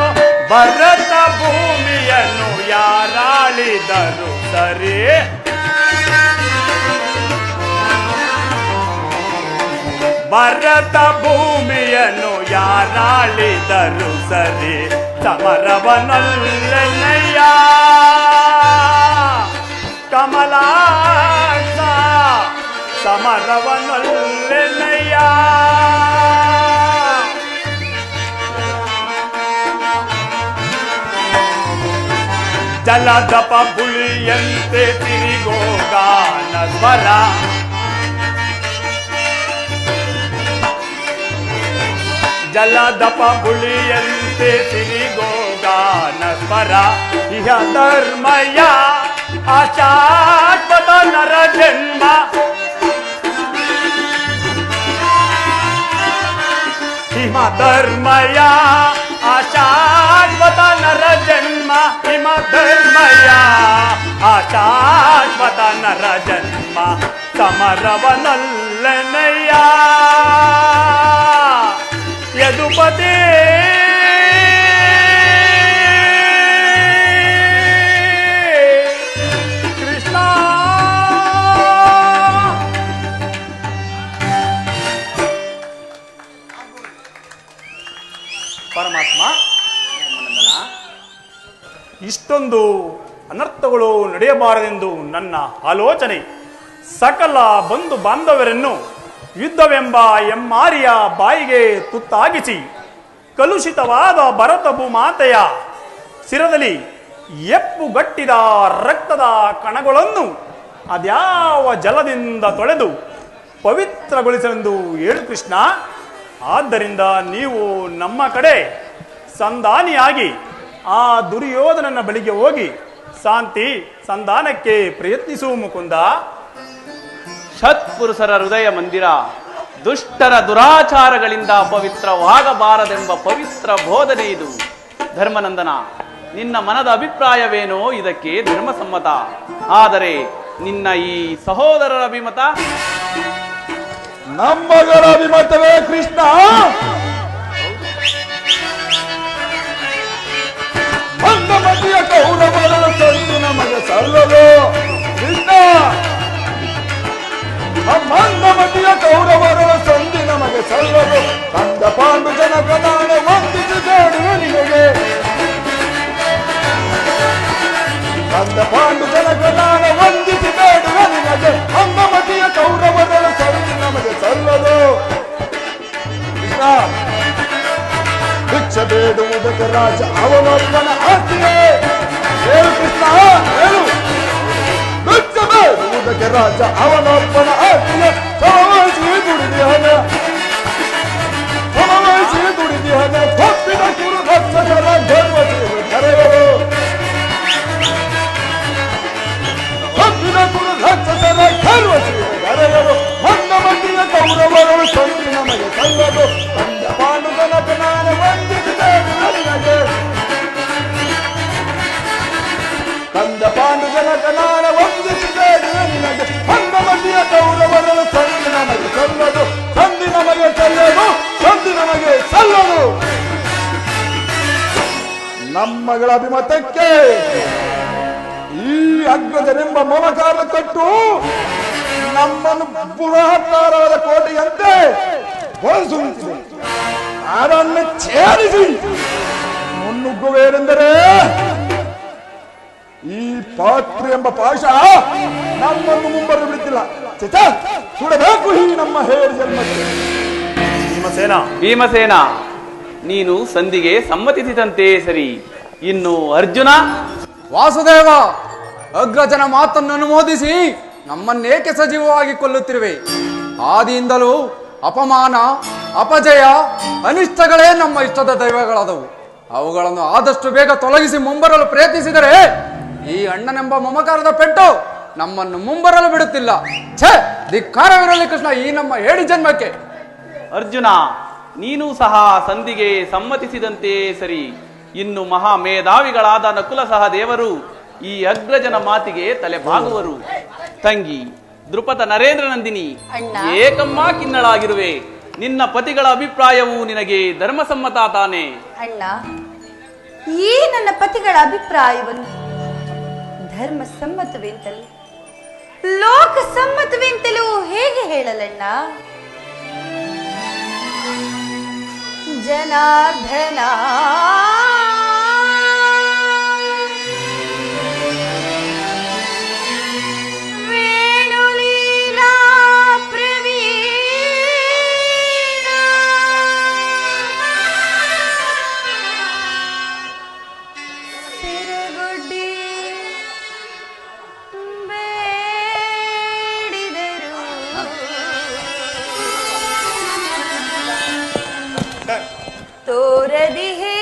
ಭರತ ಭೂಮಿಯನ್ನು ಯಾರಾಳಿದರು ಸರಿ ಭರತ ಭೂಮಿಯನ್ನು ಯಾರಾಳಿದರು ಸರಿ ಸಮರವನೊಲ್ಲೆನಯ್ಯ ಕಮಲಾಸ ಸಮರವನೊಲ್ಲೆನಯ್ಯ ಜಲದಪ ಬುಳಿಯಂತೆ ತಿರಿಗೋಗಾನ ಸ್ವರ ಜಲದಪ ಬುಳಿಯಂತೆ ತಿರಿಗೋಗಾನ ಸ್ವರ ಇಹ ಧರ್ಮಯ ಆಶಾಶ್ವತ ನರ ಜನ್ಮ ಹಿಮ ಧರ್ಮಯ ಆಶಾಶ್ವತ ನರ ಜನ್ಮ ಹಿಮ ಧರ್ಮಯ ಆಶಾಶ್ವತ ನರ ಜನ್ಮ ಸಮರವನಲ್ಲನಯ್ಯ ಯದುಪತಿ ಕೃಷ್ಣ ಪರಮಾತ್ಮ ಇಷ್ಟೊಂದು ಅನರ್ಥಗಳು ನಡೆಯಬಾರದೆಂದು ನನ್ನ ಆಲೋಚನೆ. ಸಕಲ ಬಂಧು ಬಾಂಧವರನ್ನು ಯುದ್ಧವೆಂಬ ಎಮ್ಮಾರಿಯ ಬಾಯಿಗೆ ತುತ್ತಾಗಿಸಿ ಕಲುಷಿತವಾದ ಭರತ ಭೂಮಾತೆಯ ಶಿರದಲ್ಲಿ ಎಪ್ಪುಗಟ್ಟಿದ ರಕ್ತದ ಕಣಗಳನ್ನು ಅದ್ಯಾವ ಜಲದಿಂದ ತೊಳೆದು ಪವಿತ್ರಗೊಳಿಸಲೆಂದು ಹೇಳು ಕೃಷ್ಣ. ಆದ್ದರಿಂದ ನೀವು ನಮ್ಮ ಕಡೆ ಸಂಧಾನಿಯಾಗಿ ಆ ದುರ್ಯೋಧನನ ಬಳಿಗೆ ಹೋಗಿ ಶಾಂತಿ ಸಂಧಾನಕ್ಕೆ ಪ್ರಯತ್ನಿಸುವ ಮುಕುಂದ. ಸತ್ಪುರುಷರ ಹೃದಯ ಮಂದಿರ ದುಷ್ಟರ ದುರಾಚಾರಗಳಿಂದ ಪವಿತ್ರವಾಗಬಾರದೆಂಬ ಪವಿತ್ರ ಬೋಧನೆ ಇದು. ಧರ್ಮನಂದನ, ನಿನ್ನ ಮನದ ಅಭಿಪ್ರಾಯವೇನೋ ಇದಕ್ಕೆ ಧರ್ಮಸಮ್ಮತ. ಆದರೆ ನಿನ್ನ ಈ ಸಹೋದರರ ಅಭಿಮತ? ನಮ್ಮಗಳ ಅಭಿಮತವೇ ಕೃಷ್ಣ. ಮಂದಮತಿಯ ಕೌರವರ ಸಂತು ನಮಗೆ ಸಲ್ಲದು ಕೃಷ್ಣ. ಮಂದಮತಿಯ ಕೌರವರ ಸಂಧಿ ನಮಗೆ ಸಲ್ಲದು. ಕಂದ ಪಾಂಡು ಜನಕ ನಾಳೆ ವಂದಿಸಿ ಬೇಡುವೆ ನಿಮಗೆ. ಕಂದ ಪಾಂಡು ಜನಕ ನಾಳೆ ವಂದಿಸಿ ಬೇಡುವೆ ನಿಮಗೆ. ಮಂದಮತಿಯ ಕೌರವರ ಸಂಧಿ ನಮಗೆ ಸಲ್ಲದು ಕೃಷ್ಣ. ರಾಜ ಅವನೊಬ್ಬನ ಆಸ್ತಿಯೇ. ಹೇಳು ಕೃಷ್ಣ ಹೇಳು. ನುಚ್ಚಬೇಡುವುದಕ್ಕೆ ರಾಜ ಅವನೊಬ್ಬನ ಆಸ್ತಿಯ ಸಮವಹಿಸಿ ದುಡಿದಿಹನ ಸಮವಹಿಸಿ ದುಡಿದಿಹನ ತಪ್ಪಿದ ಕುರು ರಕ್ಷಕರ ಧರ್ಮದೇವ ಕರೆಯರು ತಪ್ಪಿದ ಕುರು ರಕ್ಷಕರ ಧರ್ಮದೇವ ಕರೆಯರು ನನ್ನ ಮಂದಿಯ ಕೌರವರು ಸಂಧಿ ನಮಗೆ ಕಲ್ಲದು ತಂದ ಪಾಂಡುಗನಕ ನಾನು ವಂದಿಸಿದೆ ನಿನಗೆ ಕಂದ ಪಾಂಡುಗನಕ ನಾನು ವಂದಿಸಿದೆ ನಿನಗೆ ನನ್ನ ಮಂದಿಯ ಕೌರವರು ಸಂಧಿ ನಮಗೆ ಕಲ್ಲದು ಸಂಧಿ ನಮಗೆ ಸಲ್ಲದು ಸಂಧಿ ನಮಗೆ ಸಲ್ಲದು ನಮ್ಮಗಳ ಅಭಿಮತಕ್ಕೆ ಈ ಅಗ್ರಜನೆಂಬ ಮಮಕಾರ ಕಟ್ಟು ನಮ್ಮನ್ನು ಬೃಹತ್ತಾರವಾದ ಕೋಟೆಯಂತೆ ಹೊರಸುತ್ತಿದೆ. ಅದನ್ನು ಛೇದಿಸಿ ಮುನ್ನುಗ್ಗುವೇನೆಂದರೆ ಈ ಪಾತ್ರ ಎಂಬ ಪಾಶ ನಮ್ಮನ್ನು ಮುಂಬರಲು ಬಿಡುತ್ತಿಲ್ಲ. ಚಚ ಸುಡಬೇಕು ಈ ನಮ್ಮ ಹೇಳಿ ಜನ್ಮಕ್ಕೆ. ಭೀಮಸೇನ, ನೀನು ಸಂಧಿಗೆ ಸಮ್ಮತಿಸಿದಂತೆ ಸರಿ. ಇನ್ನು ಅರ್ಜುನ ವಾಸುದೇವ, ಅಗ್ರಜನ ಮಾತನ್ನು ಅನುಮೋದಿಸಿ ನಮ್ಮನ್ನೇಕೆ ಸಜೀವವಾಗಿ ಕೊಲ್ಲುತ್ತಿರುವೆ? ಆದಿಯಿಂದಲೂ ಅಪಮಾನ, ಅಪಜಯ, ಅನಿಷ್ಟಗಳೇ ನಮ್ಮ ಇಷ್ಟದ ದೈವಗಳಾದವು. ಅವುಗಳನ್ನು ಆದಷ್ಟು ಬೇಗ ತೊಲಗಿಸಿ ಮುಂಬರಲು ಪ್ರಯತ್ನಿಸಿದರೆ ಈ ಅಣ್ಣನೆಂಬ ಮಮಕಾರದ ಪೆಟ್ಟು ನಮ್ಮನ್ನು ಮುಂಬರಲು ಬಿಡುತ್ತಿಲ್ಲ. ಛೇ, ಧಿಕ್ಕಾರವಿರಲಿ ಕೃಷ್ಣ ಈ ನಮ್ಮ ಹೇಳಿ ಜನ್ಮಕ್ಕೆ. ಅರ್ಜುನ, ನೀನು ಸಹ ಸಂಧಿಗೆ ಸಮ್ಮತಿಸಿದಂತೆ ಸರಿ. ಇನ್ನು ಮಹಾ ಮೇಧಾವಿಗಳಾದ ನಕುಲ ಸಹ ದೇವರು ಈ ಅಗ್ರಜನ ಮಾತಿಗೆ ತಲೆ ಬಾಗುವರು. ತಂಗಿ ದೃಪದ ನರೇಂದ್ರ ನಂದಿನಿ, ಏಕಮ್ಮ ಕಿನ್ನಳಾಗಿರುವೆ. ನಿನ್ನ ಪತಿಗಳ ಅಭಿಪ್ರಾಯವು ನಿನಗೆ ಧರ್ಮಸಮ್ಮತ ತಾನೆ? ಅಣ್ಣ, ಈ ನನ್ನ ಪತಿಗಳ ಅಭಿಪ್ರಾಯವನ್ನು ಧರ್ಮ ಸಮ್ಮತವೆಂತಲೂ ಲೋಕ ಸಮ್ಮತವೆಂತಲೂ ಹೇಗೆ ಹೇಳಲಣ್ಣ? ಜನಾರ್ದನ ವೇಣುಲೀಲಾ ಪ್ರವೀಣ ಸಿರಗುಡ್ಡಿ ಬೇಡಿದರು ತೋರದಿಹೇ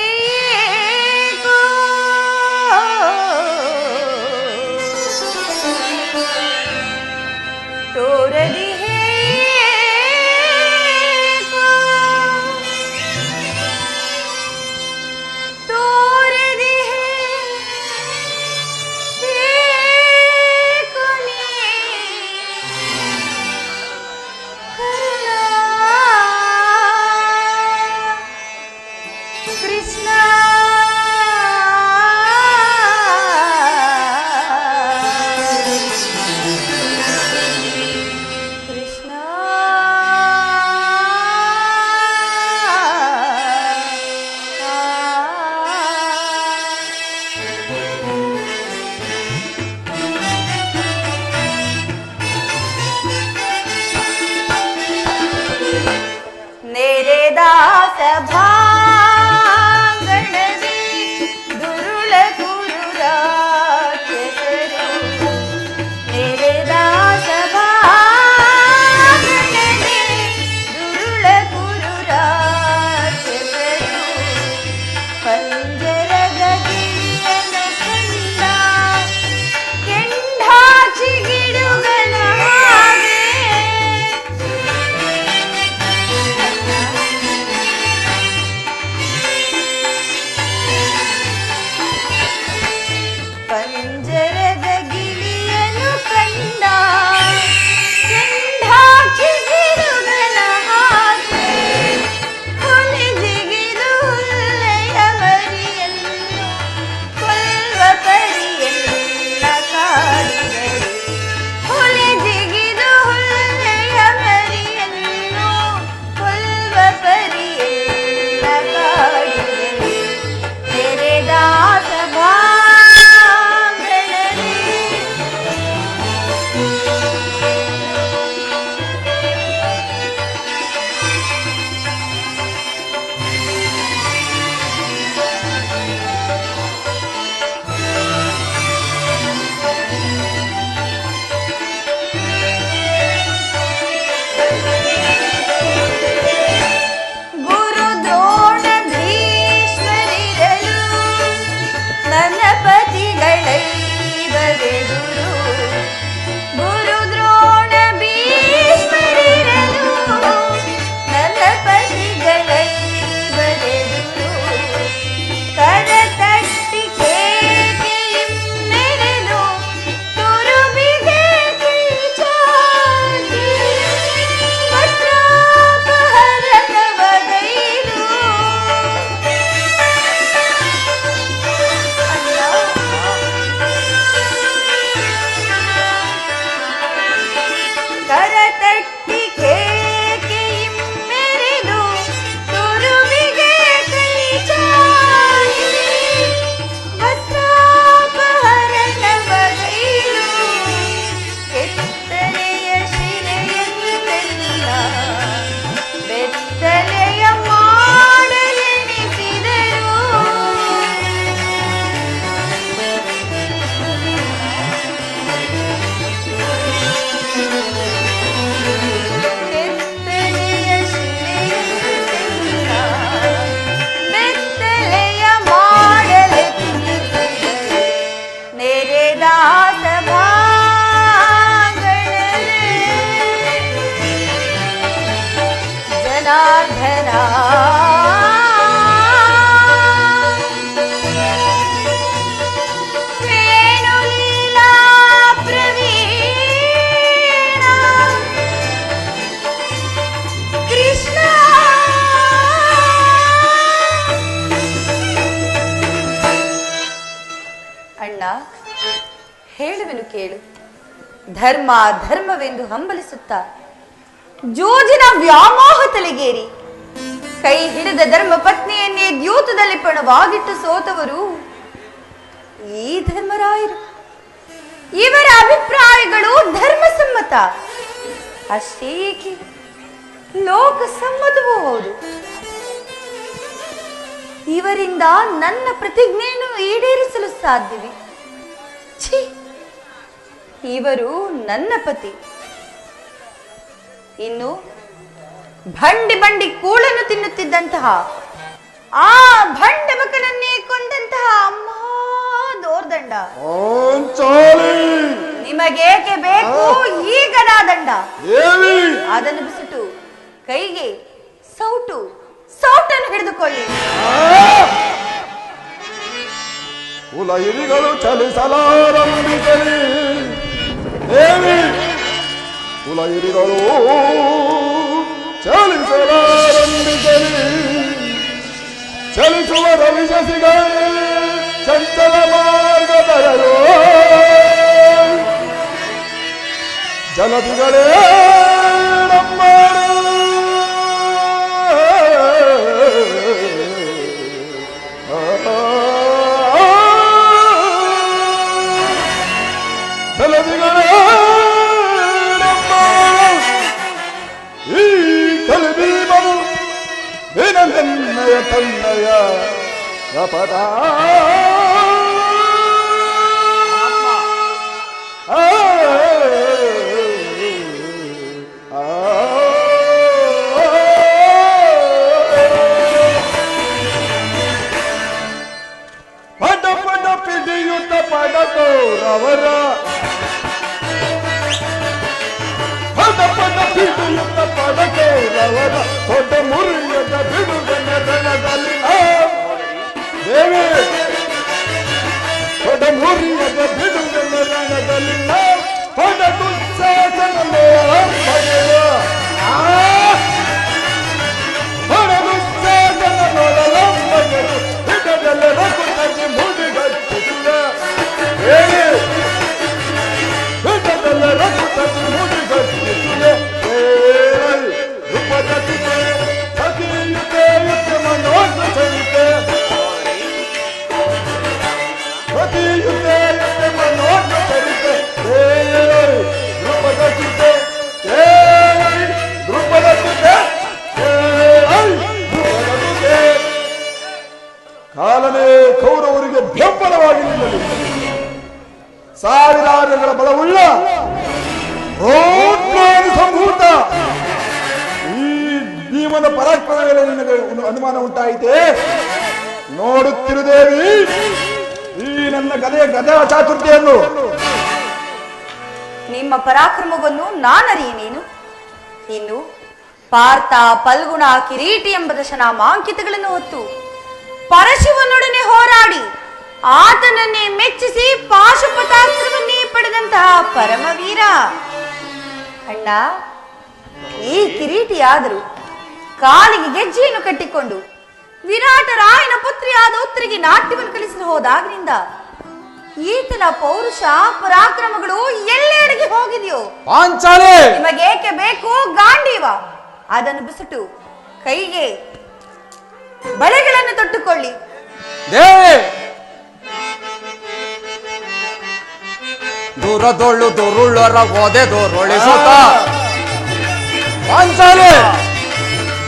ಅಣ್ಣ, ಹೇಳುವೆನು ಕೇಳು. ಧರ್ಮ ಧರ್ಮವೆಂದು ಹಂಬಲಿಸುತ್ತ ಜೋಜಿನ ವ್ಯಾಮೋಹ ತಲೆಗೇರಿ ಕೈ ಹಿಡಿದ ಧರ್ಮ ಪತ್ನಿಯನ್ನೇ ದ್ಯೂತದಲ್ಲಿ ಪಣವಾಗಿಟ್ಟು ಸೋತವರು ಈ ಧರ್ಮರಾಯರು. ಇವರ ಅಭಿಪ್ರಾಯಗಳು ಧರ್ಮಸಮ್ಮತ ಅಷ್ಟೇ ಏಕೆ, ಲೋಕಸಮ್ಮತವೂ ಹೌದು. ಇವರಿಂದ ನನ್ನ ಪ್ರತಿಜ್ಞೆಯನ್ನು ಈಡೇರಿಸಲು ಸಾಧ್ಯವೇ? ಛೀ, ಇವರು ನನ್ನ ಪತಿ. ಇನ್ನು ಬಂಡಿ ಬಂಡಿ ಕೂಳನ್ನು ತಿನ್ನುತ್ತಿದ್ದಂತಹ ಆ ಭಂಡಬಕನನ್ನೇ ಕೊಂದಂತಹ ಅಮ್ಮ ದೋರ್ದಂಡ, ನಿಮಗೇಕೆ ಬೇಕು ಈ ಗದಾದಂಡ? ಅದನ್ನು ಬಿಸಿಟು ಕೈಗೆ ಸೌಟನ್ನು ಹಿಡಿದುಕೊಳ್ಳಿ. ಕುಲಹಿರಿಗಳು ಚಲಿಸಲಾರಂಭಿಸಲಿ ದೇವಿ, ಕುಲಹಿರಿಗಳು ಚಲಿಸಲಾರಂಭಿಸಲಿ. ಚಲಿಸುವ ರವಿಶಸಿಗಳೇ ಚಂಚಲ ಮಾರ್ಗ ಬರಲು, ಜಲದಿಗಳೇ ನಮ್ಮ ಜಲದಿಗಳೇ ನಮ್ಮ ಈ ಕಲಿಬೀಮನು ವಿನಂದನ್ನಯ ತನ್ನಯ ಕಪಟ ಪಟ ಪಟ ಪಿಡಿಯುತ್ತ ಪಡಕೋರವರ, ಪಟ ಪಟ ಪಿಡಿಯುತ್ತ ಪಡಕೋರವರ ದೊಡ್ಡ ಮುರಿಯದ ಬಿಡುಗನ ರಣದಲ್ಲಿ ದೇವಿ, ದೊಡ್ಡ ಮುರಿಯದ ಬಿಡುಗನ ರಣದಲ್ಲಿ ಪಡ ದುಸ್ಸಾಹಸನ ಪಡೆಯ ಪಡ ದುಸ್ಸಾಹಸನ ನೋಡಲಂಬಗರು ಹಿಡದಲ್ಲ ರಘುತಕ್ಕೆ ಮುಡಿಗಟ್ಟಿಸಿದ ಹೇಳಿ, ಹಿಡದಲ್ಲ ರಘುತಕ್ಕೆ ಮುಡಿಗಟ್ಟಿಸಿದ ರೂಪದತಿಗೆ ಸತಿಯುತೆ ಯುದ್ಧ ಮನೋಜ್ಞ ಸಹಿತೆ, ಸತಿಯುತೆ ಯುದ್ಧ ಮನೋಜ್ಞ ಸಹಿತೆ ರೂಪದತಿಗೆ ರೂಪದತಿಗೆ ರೂಪದತಿಗೆ ಕಾಲನೇ ಕೌರವರಿಗೆ ಬೆಂಬಲವಾಗಿ ನಿಲ್ಲಲಿ. ಸಾವಿರಾರುಗಳ ಬಲವುಳ್ಳ ಸಂಭೂತ ಈ ಭೀಮನ ಪರಾಕ್ರಮಗಳ ನಿನಗೆ ಅನುಮಾನ ಉಂಟಾಯಿತೆ. ನೋಡುತ್ತಿರುದೇವಿ ಈ ನನ್ನ ಗದಾ ಚಾತುರ್ಯವನ್ನು. ನಿಮ್ಮ ಪರಾಕ್ರಮವನ್ನು ನಾನರಿಯನೇನು? ಇನ್ನು ಪಾರ್ಥ, ಫಲ್ಗುಣ, ಕಿರೀಟಿ ಎಂಬ ದಶನಾಮಾಂಕಿತಗಳನ್ನು ಹೊತ್ತು ಪರಶಿವನೊಡನೆ ಹೋರಾಡಿ ಆತನನ್ನೇ ಮೆಚ್ಚಿಸಿ ಪಾಶುಪತಾಸ್ತ್ರವನ್ನೇ ಪಡೆದಂತಹ ಪರಮವೀರ ಅಣ್ಣ, ಈ ಕಿರೀಟಿಯಾದರೂ ಕಾಲಿಗೆ ಗೆಜ್ಜೆಯನ್ನು ಕಟ್ಟಿಕೊಂಡು ವಿರಾಟ ರಾಯನ ಪುತ್ರಿಯಾದ ಉತ್ತರಿಗೆ ನಾಟ್ಯವನ್ನು ಕಲಿಸಲು ಹೋದಾಗಿನಿಂದ ಈತನ ಪೌರುಷ ಪರಾಕ್ರಮಗಳು ಎಲ್ಲೆಡೆಗೆ ಹೋಗಿದೆಯೋ? ಪಾಂಚಾಲಿ, ನಿಮಗೇಕೆ ಬೇಕು ಗಾಂಡೀವ? ಅದನ್ನು ಬಿಸಿಟು ಕೈಗೆ ಬಳೆಗಳನ್ನು ತೊಟ್ಟುಕೊಳ್ಳಿ. ದೇವಿ, ದೂರದೊಳ್ಳು ದುರುಳರ ಓದೆ ದೋರೊಳಿಸುತ್ತ ಪಾಂಚಾಲಿ,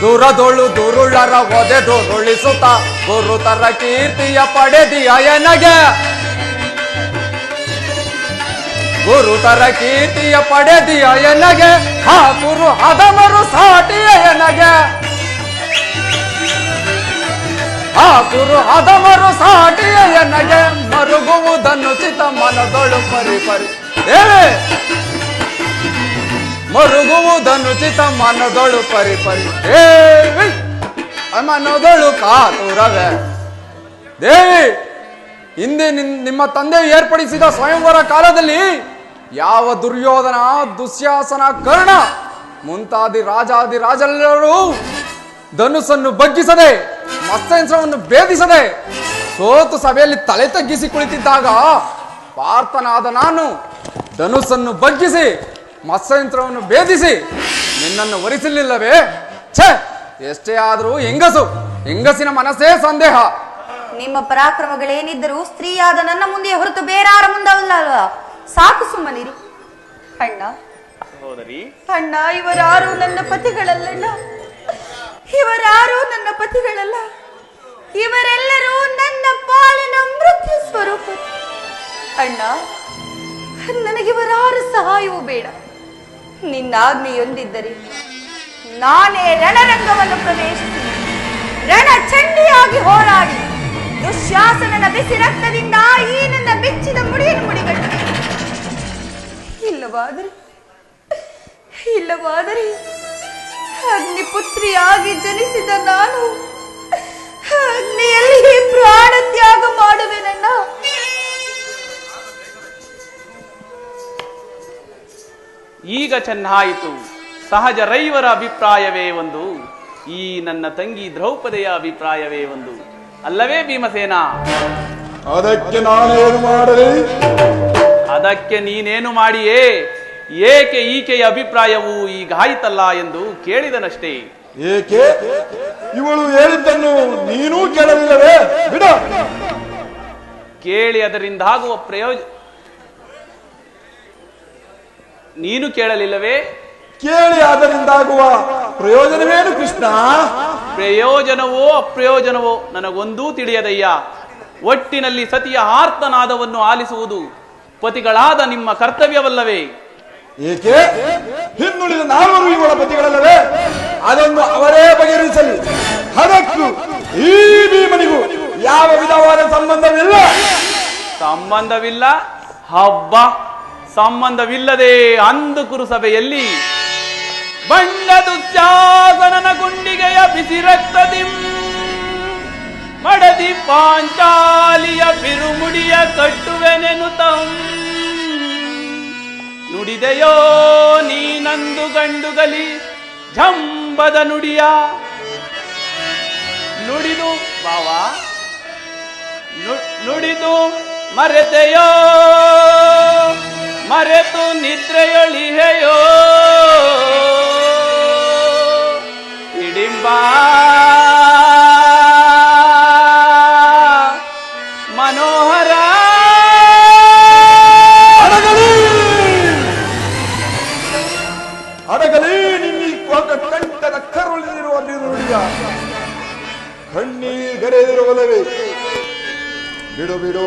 ದೂರದೊಳ್ಳು ದುರುಳರ ಓದೆ ದೋರೊಳಿಸುತ್ತ ಗುರುತರ ಕೀರ್ತಿಯ ಪಡೆದಿಯ ಎನಗೆ, ಗುರುತರ ಕೀರ್ತಿಯ ಪಡೆದಿಯ ಎನಗೆ, ಹಾ ಗುರು ಹದಮರು ಸಾಟಿಯ ಎನಗೆ, ಆ ಗುರು ಹದಮರು ಸಾಟಿಯ ಎನಗೆ ಮರುಗುವುದನ್ನು ಚಿತ ಮನದೊಳು ಪರಿ ಪರಿ ಹೇಳಿ, ಮರುಗುವುದನ್ನು ಚಿತ ಮನದೊಳು ಪರಿ ಪರಿ ದೇವಿ, ಮನದೊಳು ಕಾತುರವೇ ದೇವಿ. ಹಿಂದೆ ನಿಮ್ಮ ತಂದೆ ಏರ್ಪಡಿಸಿದ ಸ್ವಯಂವರ ಕಾಲದಲ್ಲಿ ಯಾವ ದುರ್ಯೋಧನ, ದುಶ್ಯಾಸನ, ಕರ್ಣ ಮುಂತಾದಿ ರಾಜರೆಲ್ಲರೂ ಧನುಸ್ಸನ್ನು ಬಗ್ಗಿಸದೆ ಮತ್ಸ್ಯಂತ್ರವನ್ನು ಭೇದಿಸದೆ ಸೋತು ಸಭೆಯಲ್ಲಿ ತಲೆ ತಗ್ಗಿಸಿ ಕುಳಿತಿದ್ದಾಗ ಪಾರ್ಥನಾದ ನಾನು ಧನುಸ್ಸನ್ನು ಬಗ್ಗಿಸಿ ಮತ್ಸ್ಯಯಂತ್ರವನ್ನು ಭೇದಿಸಿ ನಿನ್ನನ್ನು ವರಿಸಲಿಲ್ಲವೇ? ಛೇ, ಎಷ್ಟೇ ಆದರೂ ಹೆಂಗಸಿನ ಮನಸ್ಸೇ ಸಂದೇಹ. ನಿಮ್ಮ ಪರಾಕ್ರಮಗಳೇನಿದ್ದರೂ ಸ್ತ್ರೀಯಾದ ನನ್ನ ಮುಂದೆ ಹೊರತು ಬೇರಾರ ಮುಂದಲ್ಲ ಅಲ್ವಾ? ಸಾಕು, ಸುಮ್ಮನಿರಿ. ಅಣ್ಣ ಸಹೋದರಿ, ಅಣ್ಣ, ಇವರಾರು ನನ್ನ ಪತಿಗಳಲ್ಲ. ಇವರಾರು ನನ್ನ ಪತಿಗಳಲ್ಲ. ಇವರೆಲ್ಲರೂ ನನ್ನ ಪಾಲಿನ ಮೃತ್ಯು ಸ್ವರೂಪ. ಅಣ್ಣ, ನನಗಿವರಾರ ಸಹಾಯವೂ ಬೇಡ. ನಿನ್ನ ಆಜ್ಞೆಯೊಂದಿದ್ದರೆ ನಾನೇ ರಣರಂಗವನ್ನು ಪ್ರವೇಶಿಸಿ ರಣಚಂಡಿಯಾಗಿ ಹೋರಾಡಿ ದುಶ್ಯಾಸನನ ಬಿಸಿ ರಕ್ತದಿಂದ ಈ ನನ್ನ ಬೆಚ್ಚಿದ ಮುಡಿಯನ್ನು ಮುಡಿಗಟ್ಟಿ. ಇಲ್ಲವಾದರೆ ಅಗ್ನಿಪುತ್ರಿಯಾಗಿ ಜನಿಸಿದ ನಾನು ಅಗ್ನಿಯಲ್ಲಿ ಪ್ರಾಣ ತ್ಯಾಗ ಮಾಡುವೆನನ್ನ. ಈಗ ಚೆನ್ನಾಯಿತು. ಸಹಜ ರೈವರ ಅಭಿಪ್ರಾಯವೇ ಒಂದು, ಈ ನನ್ನ ತಂಗಿ ದ್ರೌಪದಿಯ ಅಭಿಪ್ರಾಯವೇ ಒಂದು, ಅಲ್ಲವೇ ಭೀಮಸೇನ? ಅದಕ್ಕೆ ನಾನೇನು ಮಾಡಲಿ? ಅದಕ್ಕೆ ನೀನೇನು ಮಾಡಿಯೇ? ಏಕೆ ಈಕೆಯ ಅಭಿಪ್ರಾಯವು ಈಗಾಯಿತಲ್ಲ ಎಂದು ಕೇಳಿದನಷ್ಟೇ. ಏಕೆ? ಇವಳು ಹೇಳಿದ್ದನ್ನು ನೀನೂ ಕೇಳಲಿಲ್ಲವೇ? ಬಿಡ. ಕೇಳಿ ಅದರಿಂದಾಗುವ ನೀನು ಕೇಳಲಿಲ್ಲವೇ? ಕೇಳಿ ಅದರಿಂದಾಗುವ ಪ್ರಯೋಜನವೇನು ಕೃಷ್ಣ? ಪ್ರಯೋಜನವೋ ಅಪ್ರಯೋಜನವೋ ನನಗೊಂದೂ ತಿಳಿಯದಯ್ಯ. ಒಟ್ಟಿನಲ್ಲಿ ಸತಿಯ ಆರ್ತನಾದವನ್ನು ಆಲಿಸುವುದು ಪತಿಗಳಾದ ನಿಮ್ಮ ಕರ್ತವ್ಯವಲ್ಲವೇ? ಏಕೆ? ಹಿಂದುಳಿದ ನಾಲ್ವರು ಇವಳ ಪತಿಗಳಲ್ಲವೇ? ಅದನ್ನು ಅವರೇ ಬಗೆಹರಿಸಲಿ. ಅದಕ್ಕೂ ಈ ಭೀಮನಿಗೂ ಯಾವ ವಿಧವಾದ ಸಂಬಂಧವಿಲ್ಲ. ಸಂಬಂಧವಿಲ್ಲ? ಹಬ್ಬ, ಸಂಬಂಧವಿಲ್ಲದೆ ಅಂದು ಕುರುಸಭೆಯಲ್ಲಿ ಬಂಡ ದುಶ್ಯಾಸನನ ಗುಂಡಿಗೆಯ ಬಿಸಿ ರಕ್ತದಿಂ ಮಡದಿ ಪಾಂಚಾಲಿಯ ಬಿರುಮುಡಿಯ ಕಟ್ಟುವೆನೆನುತಂ ನುಡಿದೆಯೋ ನೀನಂದು ಗಂಡುಗಲಿ ಝಂಬದ ನುಡಿಯ ನುಡಿದು ಬಾವ ನುಡಿದು ಮರೆತೆಯೋ ಮರೆತು ನಿದ್ರೆಯೊಳಿಹೆಯೋ ಇಡಿಂಬ ಮನೋಹರ ಅಡಗಲಿ ನಿನ್ನ ಕಂಠದ ಕರುಳಿರುವ ನುಡಿಯ ಕಣ್ಣೀರ್ಗರೆದಿರುವಲ್ಲವೇ? ಬಿಡು ಬಿಡು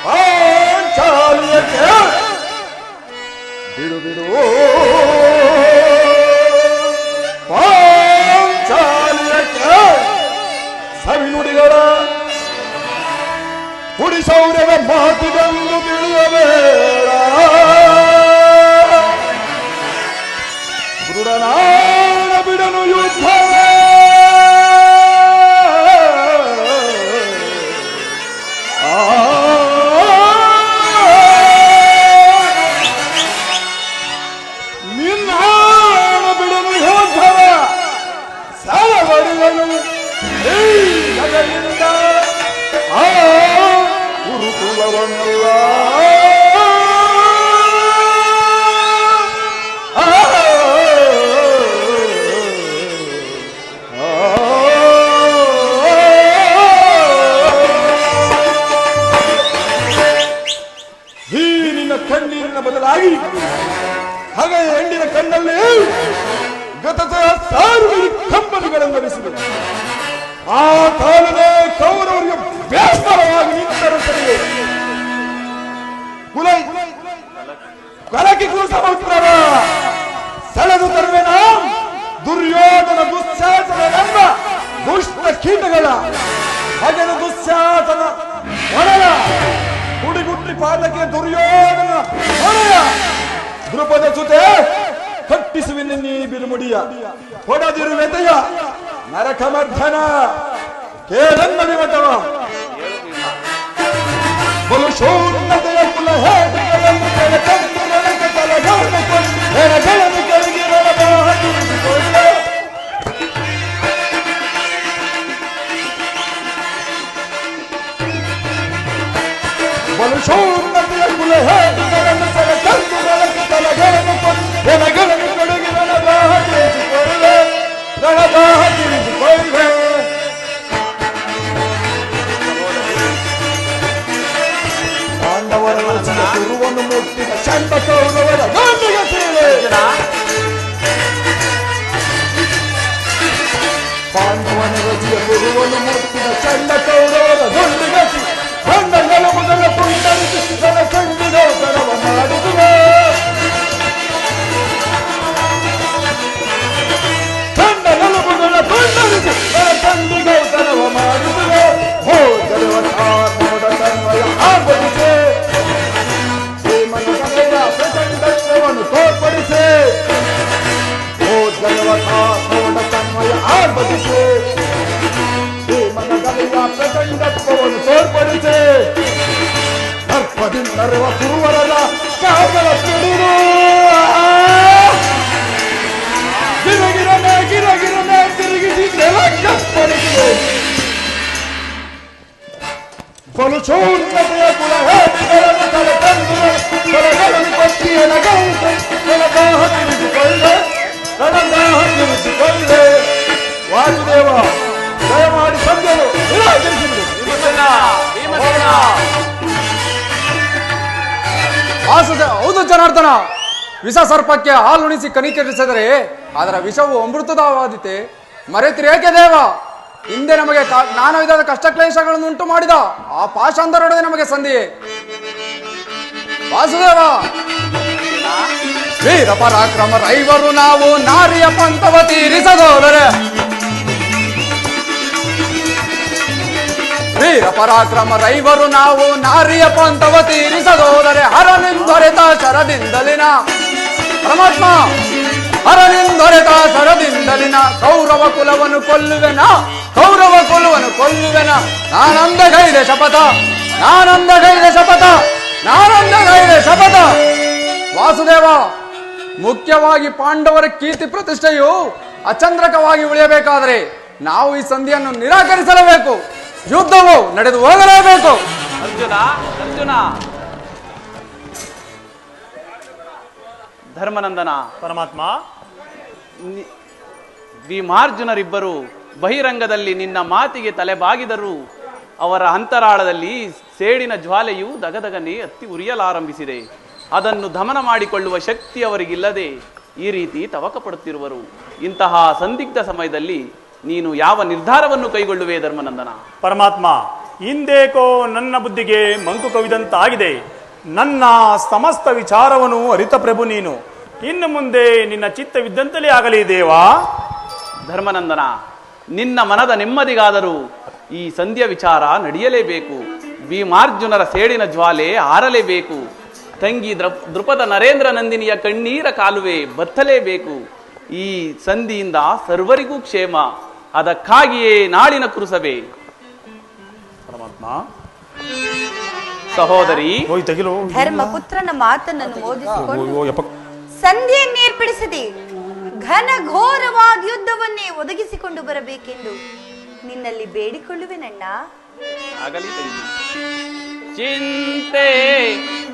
ಪಾಂಚಾಲಿಯಕ್ಕೆ, ಬಿಡು ಬಿಡು ಪಾಂಚಾಲಿಯಕ್ಕೆ. ಸವಿನುಡಿಗಳ ಪುಡಿಸೌರ್ಯದ ಮಾತಿಗಂದು ತಿಳಿಯಬೇಡ. ದೃಢನಾದ ಬಿಡನು ಯುದ್ಧವೇ. ನಿನ್ನಾಣ ಬಿಡನು ಯೋಧವ ಸಲವಡಿದನು ಈ ಜಗದಿಂದ ಆ ಗುರುಕುಲವನ್ನಲ್ಲ. ಈ ನಿನ್ನ ಕಣ್ಣೀರಿನ ಬದಲಾಗಿ ಹಾಗೆ ಹೆಣ್ಣಿನ ಕಣ್ಣಲ್ಲಿ ಗತದ ಸಾರ್ವಜನಿಕ ಕಂಪನಿಗಳನ್ನು ನಡೆಸಿದರು. ಆ ಕಾಲದ ಕೌರವರಿಗೆ ಬೇಸರವಾಗಿ ನಿಂತರು ಸರಿಯೇ. ಕಲಕಿ ಕುಲಸಮುದ್ರವ ಸೆಳೆದು ತರುವೆನ ದುರ್ಯೋಧನ ದುಶ್ಯಾಸನವೆಂಬ ದುಷ್ಟ ಕೀಟಗಳ ಹಾಗೆನ ದುಶ್ಯಾಸನ ಒಣಯ ಗುಡಿಗುಟ್ಟಿ ಪಾದಕ್ಕೆ ದುರ್ಯೋಧನ ಒಣಯ ದೃಪದ ಜೊತೆ ಕಟ್ಟಿಸುವಿನ ನೀ ಬಿರುಮುಡಿಯ ಹೊಡದಿರುವೆತೆಯ ನರಕಮರ್ಧನ ಕೇಳನ್ನ ವಿಮತವ ಬಲು ಶೂನ್ಯತೆಯ ಕುಲ ಹೇಗಳನ್ನು ಬಲುಶೋನ್ನತೆಯ ಕುಲ ಹೇಗಳನ್ನು ಸೆಳೆತಂದು ಬೆಳಕು ತಲೆಗಳನ್ನು ಕೊಂಡು ಎನಗಳನ್ನು ತೊಡಗಿ ರಣದಾಹ ತೀರಿಸಿಕೊಳ್ಳೆ ರಣದಾಹ ತೀರಿಸಿಕೊಳ್ಳೆ. ಪಾಂಡವರ ರಚಿತ ಗುರುವನ್ನು ಮುಟ್ಟಿದ ಚಂಡ ಕೌರವರ ಗಾಂಡಿಗೆ ಸೇರೆ. ಪಾಂಡವನ ರಚಿತ ಗುರುವನ್ನು ಮುಟ್ಟಿದ ಚಂಡ ಕೌರವರ ಗೊಂಡಿಗೆ ಬಂಡ ನೆಲವುಗಳ ಪುಂಡರಿಸಿ ತನ್ನ ಸಂಗಿದ ಕರವ ಮಾಡಿದುವೆ. ಚಂಡ ನೆಲವುಗಳ ಪುಂಡರಿಸಿ ತನ್ನ ಸಂಗಿದ ಕರವ ಮಾಡಿದುವೆ. ಹೋ ಜಲವಟ ನೋಡ ತನ್ಮಯ ಆರ್ಭಟಿಸೆ ಶ್ರೀಮನ ಕಲೆಯ ಪ್ರಚಂಡತ್ವವನ್ನು ತೋರ್ಪಡಿಸೆ. ಹೋ ಜಲವಟ ನೋಡ ತನ್ಮಯ ಆರ್ಭಟಿಸೆ ಶ್ರೀಮನ ಕಲೆಯ ಪ್ರಚಂಡತ್ವವನ್ನು ತೋರ್ಪಡಿಸೆ. ಸರ್ಪದಿಂದರುವ ಕುರುವರರ ಕಾವಲ ತುಡಿದು ಗಿರಗಿರನೆ ಗಿರಗಿರನೆ ತಿರುಗಿಸಿ ನೆಲಕ್ಕಪ್ಪಳಿಸಿದೆ. ಬಲುಶೋನ್ನತೆಯ ಕುಲ ಹೇಗಳನ್ನು ತಲೆ ತಂದು ತಲೆಗಳನ್ನು ಕೊಚ್ಚಿ ರಣದಾಹ ತಿರಿಸಿಕೊಳ್ಳೆ ರಣದಾಹ ತಿರಿಸಿಕೊಳ್ಳೆ. ವಾಸುದೇವ ದಯಮಾಡಿ ಸಂಧ್ಯರು ನಿರಾಕರಿಸಿದರು. ಹೌದು ಜನಾರ್ದನ, ವಿಷ ಸರ್ಪಕ್ಕೆ ಹಾಲುಣಿಸಿ ಕನಿಕರಿಸಿದರೆ ಅದರ ವಿಷವು ಅಮೃತದವಾದೀತೆ. ಮರೆತಿರೇಕೆ ದೇವ? ಹಿಂದೆ ನಮಗೆ ನಾನಾ ವಿಧದ ಕಷ್ಟ ಕ್ಲೇಶಗಳನ್ನು ಉಂಟು ಮಾಡಿದ ಆ ಪಾಷಾಂಧರೊಡನೆ ನಮಗೆ ಸಂಧಿಯೇ. ವಾಸುದೇವ, ವೀರ ಪರಾಕ್ರಮ ರೈವರು ನಾವು ನಾರಿಯ ಪಂಥವ ತೀರಿಸದೋದರೆ. ವೀರ ಪರಾಕ್ರಮ ರೈವರು ನಾವು ನಾರಿಯ ಪಂಥವ ತೀರಿಸದೋದರೆ ಹರನಿಂದೊರೆತ ಶರದಿಂದಲಿನ ಪರಮಾತ್ಮ ಹರನಿಂದೊರೆತ ಶರದಿಂದಲಿನ ಕೌರವ ಕುಲವನ್ನು ಕೊಲ್ಲುವೆನ ಕೌರವ ಕುಲವನ್ನು ಕೊಲ್ಲುವೆನ. ನಾನಂದಗೈದೆ ಶಪಥ ನಾನಂದಗೈದೆ ಶಪಥ ನಾನಂದಗೈದೆ ಶಪಥ. ವಾಸುದೇವ, ಮುಖ್ಯವಾಗಿ ಪಾಂಡವರ ಕೀರ್ತಿ ಪ್ರತಿಷ್ಠೆಯು ಅಚಂದ್ರಕವಾಗಿ ಉಳಿಯಬೇಕಾದರೆ ನಾವು ಈ ಸಂಧಿಯನ್ನು ನಿರಾಕರಿಸಲೇಬೇಕು. ಯುದ್ಧವು ನಡೆದು ಹೋಗಲೇಬೇಕು. ಅರ್ಜುನ ಅರ್ಜುನ ಧರ್ಮನಂದನ, ಪರಮಾತ್ಮ, ಭೀಮಾರ್ಜುನರಿಬ್ಬರು ಬಹಿರಂಗದಲ್ಲಿ ನಿನ್ನ ಮಾತಿಗೆ ತಲೆಬಾಗಿದರು. ಅವರ ಅಂತರಾಳದಲ್ಲಿ ಸೇಡಿನ ಜ್ವಾಲೆಯು ದಗದಗನೆ ಹತ್ತಿ ಉರಿಯಲಾರಂಭಿಸಿದೆ. ಅದನ್ನು ದಮನ ಮಾಡಿಕೊಳ್ಳುವ ಶಕ್ತಿ ಅವರಿಗಿಲ್ಲದೆ ಈ ರೀತಿ ತವಕ ಪಡುತ್ತಿರುವರು. ಇಂತಹ ಸಂದಿಗ್ಧ ಸಮಯದಲ್ಲಿ ನೀನು ಯಾವ ನಿರ್ಧಾರವನ್ನು ಕೈಗೊಳ್ಳುವೆ ಧರ್ಮನಂದನ? ಪರಮಾತ್ಮ, ಹಿಂದೇಕೋ ನನ್ನ ಬುದ್ಧಿಗೆ ಮಂಕು ಕವಿದಂತಾಗಿದೆ. ನನ್ನ ಸಮಸ್ತ ವಿಚಾರವನ್ನು ಅರಿತ ಪ್ರಭು ನೀನು. ಇನ್ನು ಮುಂದೆ ನಿನ್ನ ಚಿತ್ತವಿದ್ದಂತಲೇ ಆಗಲಿ ದೇವಾ. ಧರ್ಮನಂದನ, ನಿನ್ನ ಮನದ ನೆಮ್ಮದಿಗಾದರೂ ಈ ಸಂಧ್ಯ ವಿಚಾರ ನಡೆಯಲೇಬೇಕು. ಭೀಮಾರ್ಜುನರ ಸೇಡಿನ ಜ್ವಾಲೆ ಆರಲೇಬೇಕು. ತಂಗಿ ದೃಪದ ನರೇಂದ್ರ ನಂದಿನಿಯ ಕಣ್ಣೀರ ಕಾಲುವೆ ಬತ್ತಲೇಬೇಕು. ಈ ಸಂಧಿಯಿಂದ ಸರ್ವರಿಗೂ ಕ್ಷೇಮ. ಅದಕ್ಕಾಗಿಯೇ ನಾಳಿನ ಕುರುಸಭೆ. ಪರಮಾತ್ಮ, ಸಹೋದರಿ, ಧರ್ಮಪುತ್ರನ ಮಾತನ್ನು ಮೋದಿಸಿಕೊಂಡು ಸಂಧಿಯನ್ನೇರ್ಪಡಿಸದೆ ಘನ ಘೋರವಾದ ಯುದ್ಧವನ್ನೇ ಒದಗಿಸಿಕೊಂಡು ಬರಬೇಕೆಂದು ನಿನ್ನಲ್ಲಿ ಬೇಡಿಕೊಳ್ಳುವೆನಣ್ಣ. ಆಗಲಿ ತಂಗಿ, ಚಿಂತೆ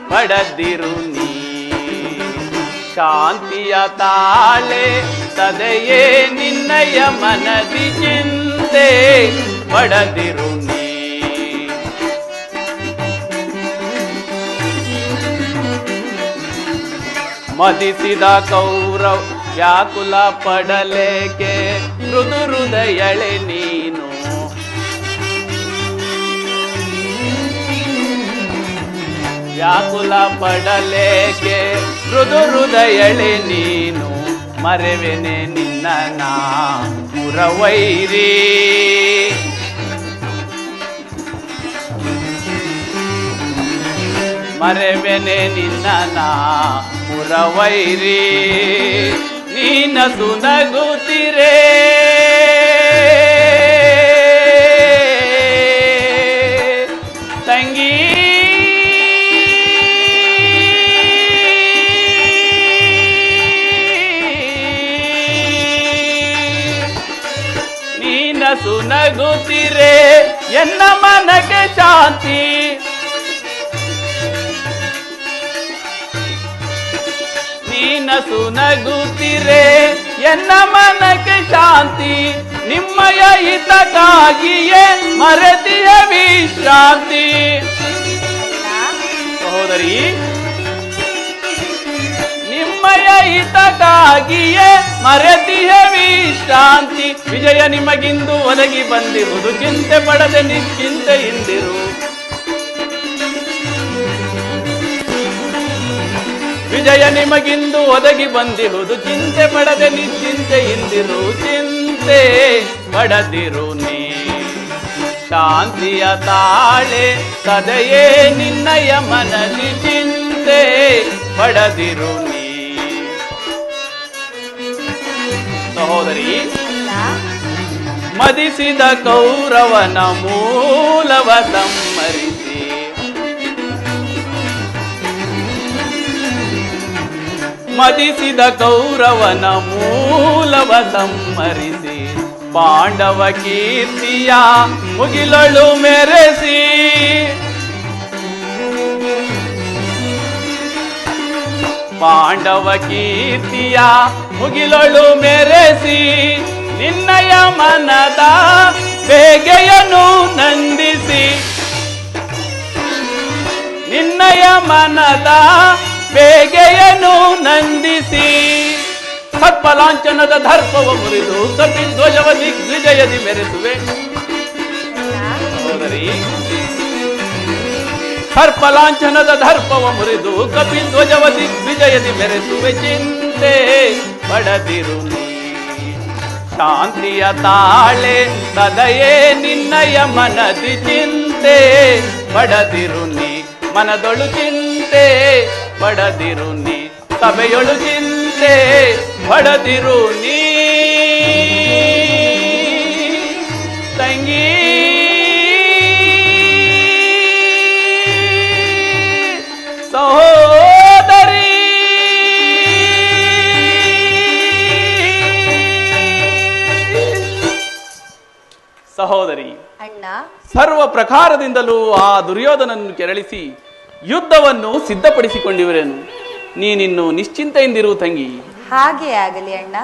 ಪಡದಿರು ನೀ, ಶಾಂತಿಯ ತಾಳೆ ಸದೆಯೇ ನಿನ್ನಯ ಮನದಿ. ಚಿಂತೆ ಪಡದಿರು ನೀ, ಮದಿಸಿದ ಕೌರವ ವ್ಯಾಕುಲ ಪಡಲೇಕೆ ಮೃದು ಹೃದಯಳೆ ನೀನು. ವ್ಯಾಕುಲ ಪಡಲೇಕೆ ಮೃದು ಹೃದಯಳೆ ನೀನು. ಮರೆವೆನೆ ನಿನ್ನ ನಾ ಪುರವೈರಿ, ಮರೆವೆನೆ ನಿನ್ನ ನಾ ಪುರವೈರಿ. ನೀನಸು ನಗುತ್ತಿರೇ ತಂಗಿ. ನೀನಸು ನಗುತ್ತಿರೇ ಎನ್ನ ಮನಕ್ಕೆ ಶಾಂತಿ. ಸುನಗುತ್ತಿರೆ ಎನ್ನ ಮನಕ್ಕೆ ಶಾಂತಿ ನಿಮ್ಮಯ ಹಿತಕ್ಕಾಗಿಯೇ ಮರೆತಿಯ ವಿಶ್ರಾಂತಿ. ಸಹೋದರಿ, ನಿಮ್ಮಯ ಹಿತಕ್ಕಾಗಿಯೇ ಮರೆತಿಯ ವಿಶ್ರಾಂತಿ. ವಿಜಯ ನಿಮಗಿಂದು ಒದಗಿ ಬಂದಿರುವುದು, ಚಿಂತೆ ಪಡದೆ ನಿಶ್ಚಿಂತೆಯಿಂದಿರು. ವಿಜಯ ನಿಮಗಿಂದು ಒದಗಿ ಬಂದಿರುವುದು, ಚಿಂತೆ ಪಡದೆ ನಿಶ್ಚಿಂತೆಯಿಂದಿರು. ಚಿಂತೆ ಪಡದಿರು ನೀ ಶಾಂತಿಯ ತಾಳೆ ಸದೆಯೇ ನಿನ್ನಯ ಮನದಿ. ಚಿಂತೆ ಪಡದಿರು ನೀ. ಸಹೋದರಿ, ಮದಿಸಿದ ಕೌರವನ ಮೂಲವ ಸಂಹರಿಸಿ, ಮದಿಸಿದ ಕೌರವನ ಮೂಲವ ಸಂಹರಿಸಿ, ಪಾಂಡವ ಕೀರ್ತಿಯ ಮುಗಿಲಳು ಮೆರೆಸಿ. ಪಾಂಡವ ಕೀರ್ತಿಯ ಮುಗಿಲಳು ಮೆರೆಸಿ, ನಿನ್ನಯ ಮನದ ಬೇಗೆಯನ್ನು ನಂದಿಸಿ. ನಿನ್ನಯ ಮನದ ಬೇಗೆಯನ್ನು ನಂದಿಸಿ, ಸರ್ಪಲಾಂಛನದ ದರ್ಪವ ಮುರಿದು ಕಪಿಧ್ವಜವ ದಿಗ್ವಿಜಯದಿ ಮೆರೆಸುವೆ. ಸಹೋದರಿ, ಸರ್ಪಲಾಂಛನದ ದರ್ಪವ ಮುರಿದು ಕಪಿಧ್ವಜವ ದಿಗ್ವಿಜಯದಿ ಮೆರೆಸುವೆ. ಚಿಂತೆ ಪಡದಿರು ನೀ ಶಾಂತಿಯ ತಾಳೆ ಸದಯೇ ನಿನ್ನಯ ಮನದಿ. ಚಿಂತೆ ಪಡದಿರು ನೀ ಮನದೊಳು, ಚಿಂತೆ ಪಡದಿರು ನೀ ಸಭೆಯೊಳು, ಚಿಂತೆ ಪಡದಿರು ನೀ ತಂಗಿ. ಸಹೋದರಿ, ಸಹೋದರಿ, ಅಣ್ಣ, ಸರ್ವ ಪ್ರಕಾರದಿಂದಲೂ ಆ ದುರ್ಯೋಧನನ್ನು ಕೆರಳಿಸಿ ಯುದ್ಧವನ್ನು ಸಿದ್ಧಪಡಿಸಿಕೊಂಡಿರುವೆನು. ನೀನಿನ್ನು ನಿಶ್ಚಿಂತೆಯಿಂದಿರು ತಂಗಿ. ಹಾಗೆ ಆಗಲಿ ಅಣ್ಣ.